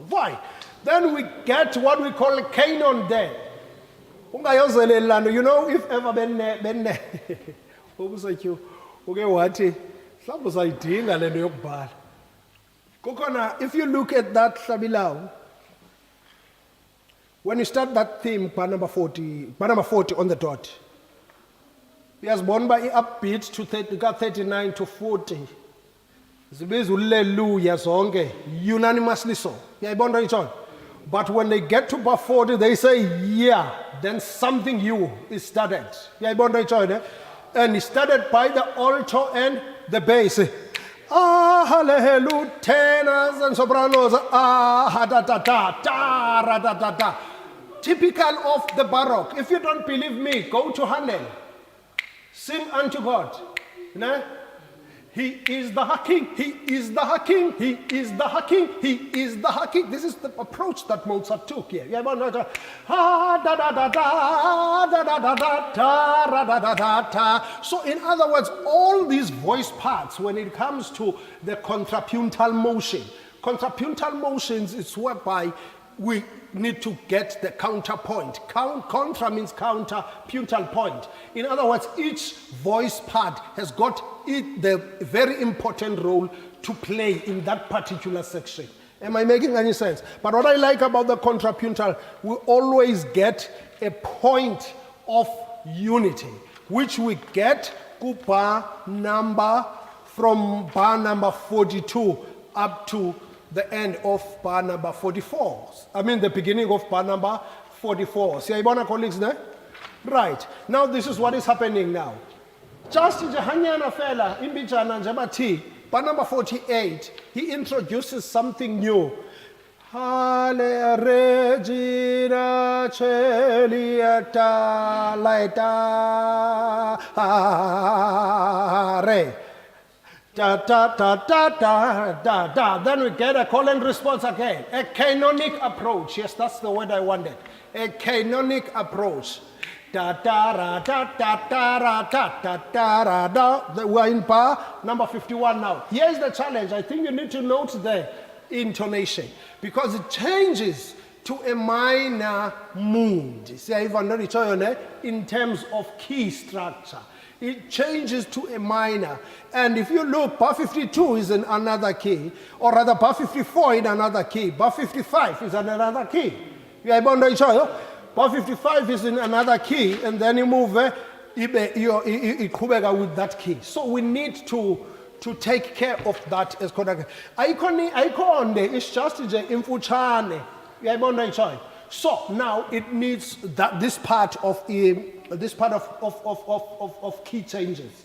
Why? Then we get what we call a canon there. You know, if ever been if you look at that Shabilao, when you start that theme, bar number 40 on the dot, he has born by upbeat to 39 to 40. Unanimously so. But when they get to bar 40, they say, yeah, then something new is started. And it started by the alto and the bass. Ah, hallelujah, tenors and sopranos. Ah, ha da da da, da ra da da da. Typical of the Baroque. If you don't believe me, go to Handel. Sing unto God. Nah? He is the King, he is the King, he is the King, he is the King. This is the approach that Mozart took here. So in other words, all these voice parts, when it comes to the contrapuntal motion, contrapuntal motions is whereby we need to get the counterpoint. Contra means counter, puntal point. In other words, each voice part has got the very important role to play in that particular section. Am I making any sense? But what I like about the contrapuntal, we always get a point of unity, which we get from bar number 42 up to the end of bar number 44. I mean the beginning of bar number 44. See, colleagues, ne? Right. Now this is what is happening now. Just Jahanyana fella, Imbijana Jabati, bar number 48, he introduces something new. Hale regina celiata laeta re. Da, da, da, da, da, da, da. Then we get a call and response again. A canonic approach. Yes, that's the word I wanted. A canonic approach. Da, da, ra, da, da, da, ra, da, da, da, ra, da. We're in bar number 51 now. Here's the challenge. I think you need to note the intonation, because it changes to a minor mood. In terms of key structure. It changes to a minor. And if you look, bar 52 is in another key, or rather bar 54 in another key, bar 55 is in another key. Bar 55 is in another key, and then you move with that key. So we need to take care of that as correct. Icon is just imfuchane. So now it needs that this part of key changes.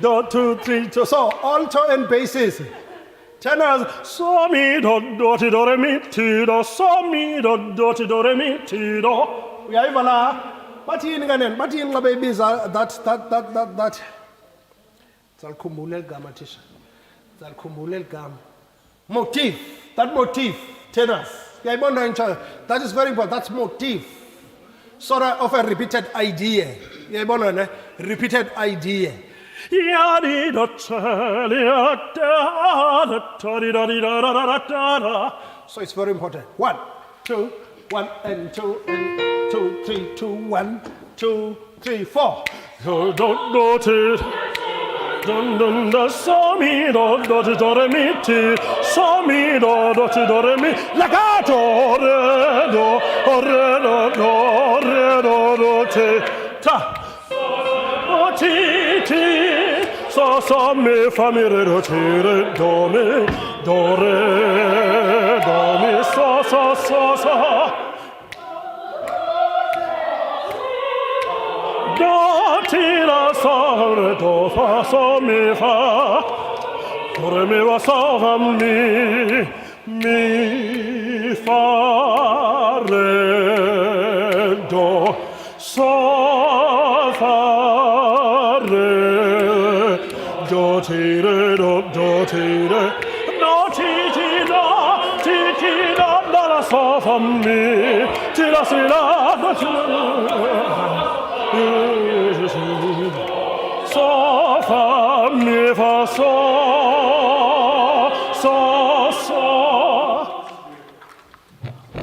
Do, 2, 3, 2. So alto and basses. Tenors. So mi do do ti do re mi ti do. So mi do do ti do re mi ti do. Uyayiva la. Bathi yini kanene? Bathi yini xa beyibiza that. Zalikhumbula eligama thisha. Zalikhumbula eligama. Motif. That motif. Tenors. Uyayibona into. That is very important. That's motif. Sort of a repeated idea. Uyayibona ne? Repeated idea. So it's very important. 1, 2, 1 and 2 and 2, 3, 2, 1, 2, 3, 4. So don't do it. Dun dun da so mi do do ti do re mi ti so mi do do ti do re mi la ga do re do re do do re do do ti ta o ti ti so mi fa mi re do ti re do mi do re do mi so do ti la so re do fa so mi fa re mi wa so fa mi fa re do so fa re do ti re do ti re do ti do la so fa mi ti la si la do ti so fa mi fa so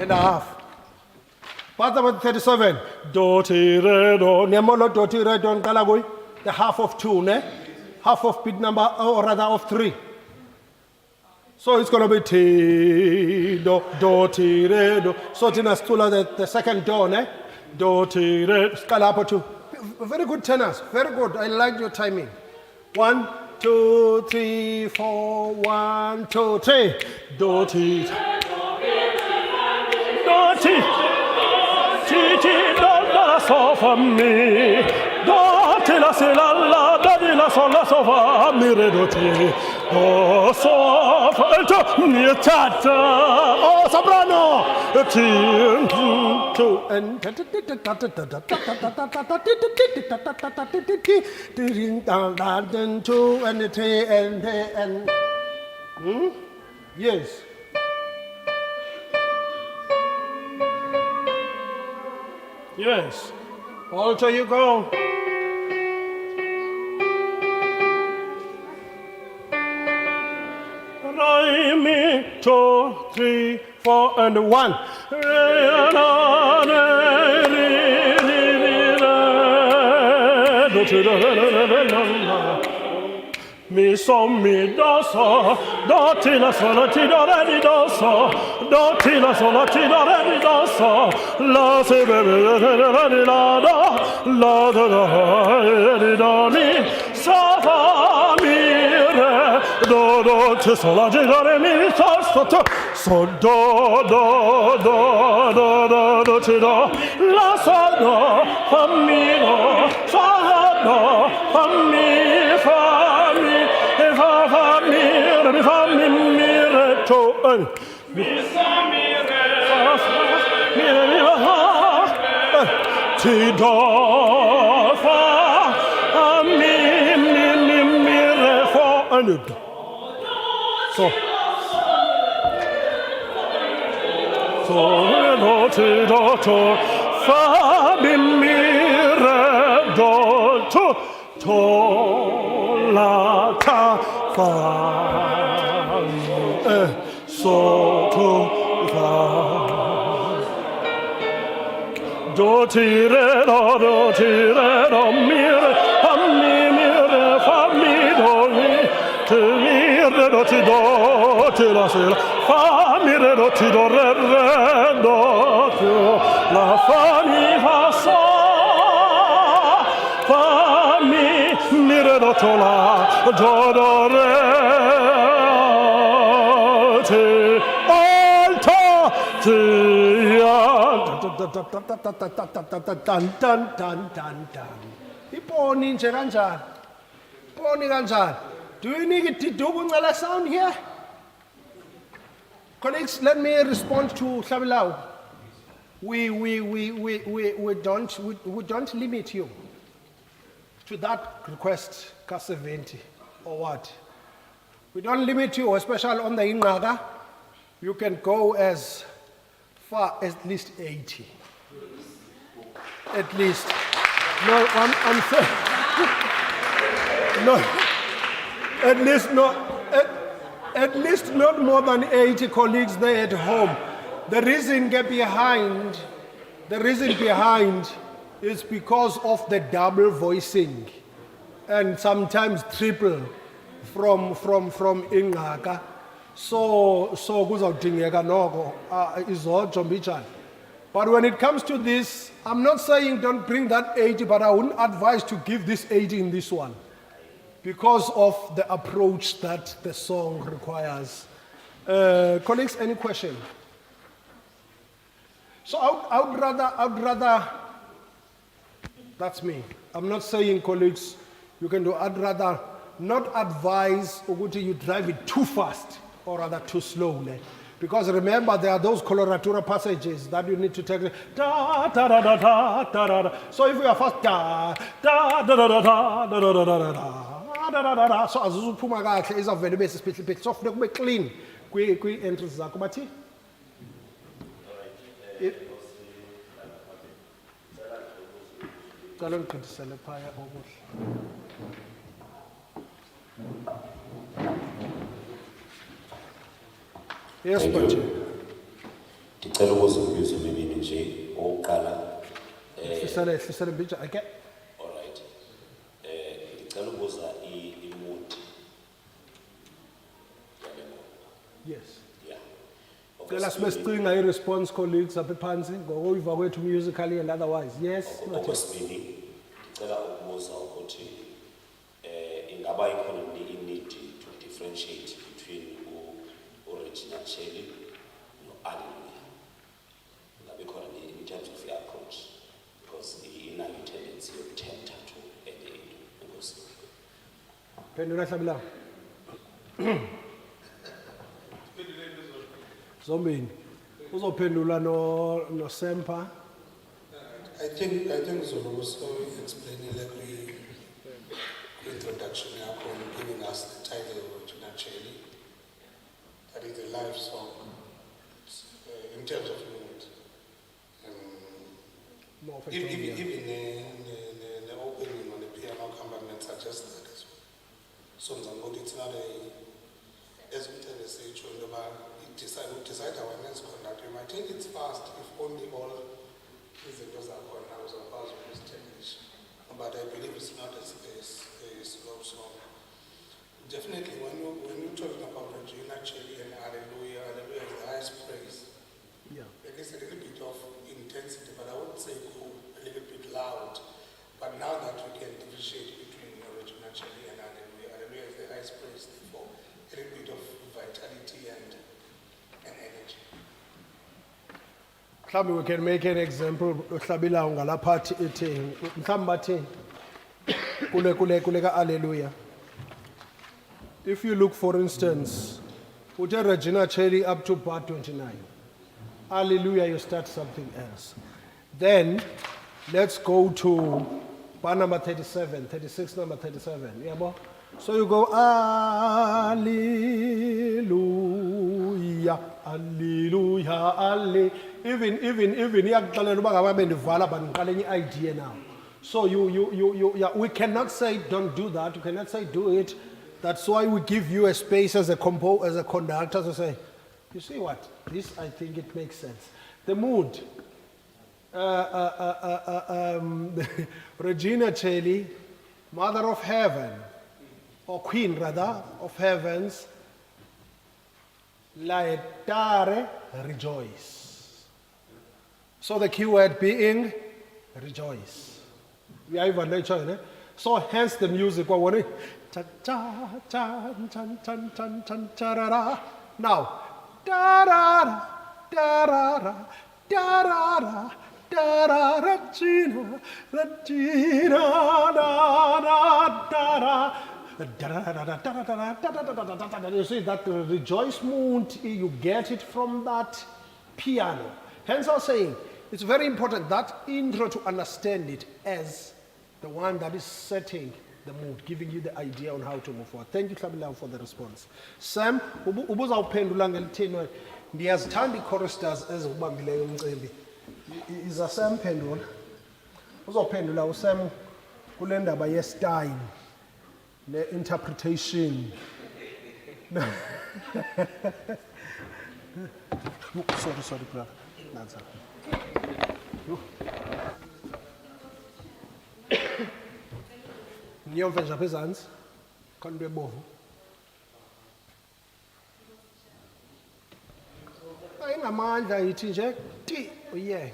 and a half. Part about 37. Do ti re do nemolo do ti re do kalagoi. The half of 2, ne? Half of beat number, or rather of 3. So it's going to be ti do ti re do. So tina stula the second do, ne? Do ti re scalapo 2. Very good tenors. Very good. I like your timing. 1, 2, 3, 4. 1, 2, 3. Do ti. Do ti. Ti do la so fa mi. Do ti la si la do di la so fa mi re do ti. Do so fa alto mi tata. Oh soprano. Ti 2 and 2 and 3 and yes. Yes. Alto you go. Re, mi, 2, 3, 4 and 1. Mi so mi do ti la so ti do re mi do so do ti la so ti do re mi do so la se be re la do do mi so fa mi re do ti so la ti do re mi so do ti do la so do fa mi do so do fa mi fa mi fa mi re to mi fa ti do fa mi re fa so do ti do to fa mi re do to la ta fa so to fa do ti re do mi re fa mi do mi re do ti la si la fa mi re do ti do re do ti la fa mi fa so fa mi re do to la do re ti alto ti ya dun dun dun dun dun. Iponi nje kanjani? Poni kanjani? Do you need to do a sound here? Colleagues, let me respond to Hlabilau. We don't limit you to that request, ka 70 or what. We don't limit you, especially on the Ingaga. You can go as far as at least 80. At least. No, I'm saying. No, at least not more than 80 colleagues there at home. The reason behind is because of the double voicing and sometimes triple from Ingaka. So kuzawudingeka noko izotsho mbijana. But when it comes to this, I'm not saying don't bring that 80, but I wouldn't advise to give this 80 in this one because of the approach that the song requires. Colleagues, any question? So I would rather, that's me. I'm not saying, colleagues, you can do, I'd rather not advise Uguti you drive it too fast or rather too slowly. Because remember, there are those coloratura passages that you need to take. Da, da, da, da, da, da, da. So if we are fast, da, da, da, da, da, da, da, da, da, da, da. So as you put my guy, is a very basic bit. So we clean. We entries zakubati. Kalon kudisele paya obuhle. Yes, but Ndicela ukuza umbuzo emibini nje owokuqala hlisele mbija ake. all right ndicela ukubuza imood yale moto. Yes. Yeah. Cela sibesinga i-response colleagues apha phansi ngokuyiva kwethu musically and otherwise. Yes. Okwesibini ndicela ukubuza ukuthi ingaba ikhona i-need to differentiate between original Shelley no Alleluia. Ingabe khona in terms of your approach because inayo tendency yokutempta to enye into. Phendula Hlabilayo. Zombini. Uzophendula no Sempa. I think Zulu was so explaining like the introduction yakho and giving us the title Original Shelley. That is a live song in terms of mood. Even the opening on the piano accompaniment suggests that as well. So it's not a, as we tell the stage, when you decide our next conduct, you might think it's fast if only all these those are gone now, so far as this technician. But I believe it's not a slow song. Definitely, when you're talking about Regina Shelley and Alleluia, Alleluia is the highest praise. Yeah. There is a little bit of intensity, but I wouldn't say cool, a little bit loud. But now that we can differentiate between Regina Shelley and Alleluia, Alleluia is the highest praise, therefore a little bit of vitality and energy. Mhlawumbe we can make an example Hlabilayo ngalapha ethi mhlawumbe bathi kule ka Alleluia. If you look, for instance, with Regina Shelley up to part 29, Alleluia, you start something else. Then, let's go to bar number 36, number 37. Yeah, boy? So you go, Alleluia, Alleluia, Alleluia. Even, idea now. So we cannot say don't do that. We cannot say do it. That's why we give you a space as a conductor to say, you see what? This, I think it makes sense. The mood. Regina Shelley, Mother of Heaven, or Queen rather, of Heavens, laetare, rejoice. So the key word being rejoice. We are even nature, so hence the music. Now, da da da da da da da Da da Regina, Regina, da da da da. You see that rejoice mood, you get it from that piano. Hence I was saying, it's very important that intro to understand it as the one that is setting the mood, giving you the idea on how to move forward. Thank you, Klabilau, for the response. Sam, ubuzawuphendula ngelithini ndiyazithanda ii-choristers ezikubambileyo umcimbi. Iza Sam phendula. Uzawuphendula uSam kule ndaba ye-style ne-interpretation. Sorry, brother. That's Niyomfa nje apha ezantsi, khona into ebovu. Ayinamandla ithi nje ti uyeke.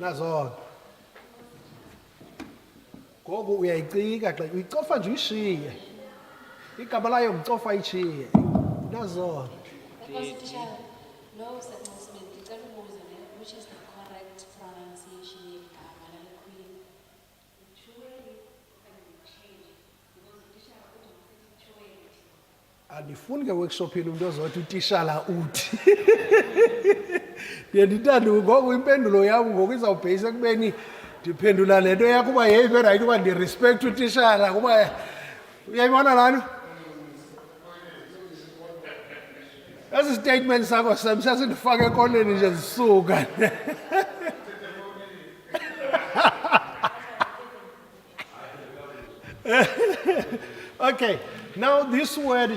Nazo. Ngoku uyayicika xa uyicofa nje uyishiye. Igama layo ngucofa ayishiye. Nazo. No, which is the correct pronunciation yegama lale-Queen? Andifuni ke workshopini umuntu ozothi utishala uthi. Ndiye ndithande ngoku impendulo yam ngoku izawubheyisa ekubeni ndiphendula le nto yakho uba yeyibe rayithi uba ndirespect utishala kuba uyayibona laa nto? Esi statement sakho Sam sasindifaka ekoneni nje zisuka. Okay, now this word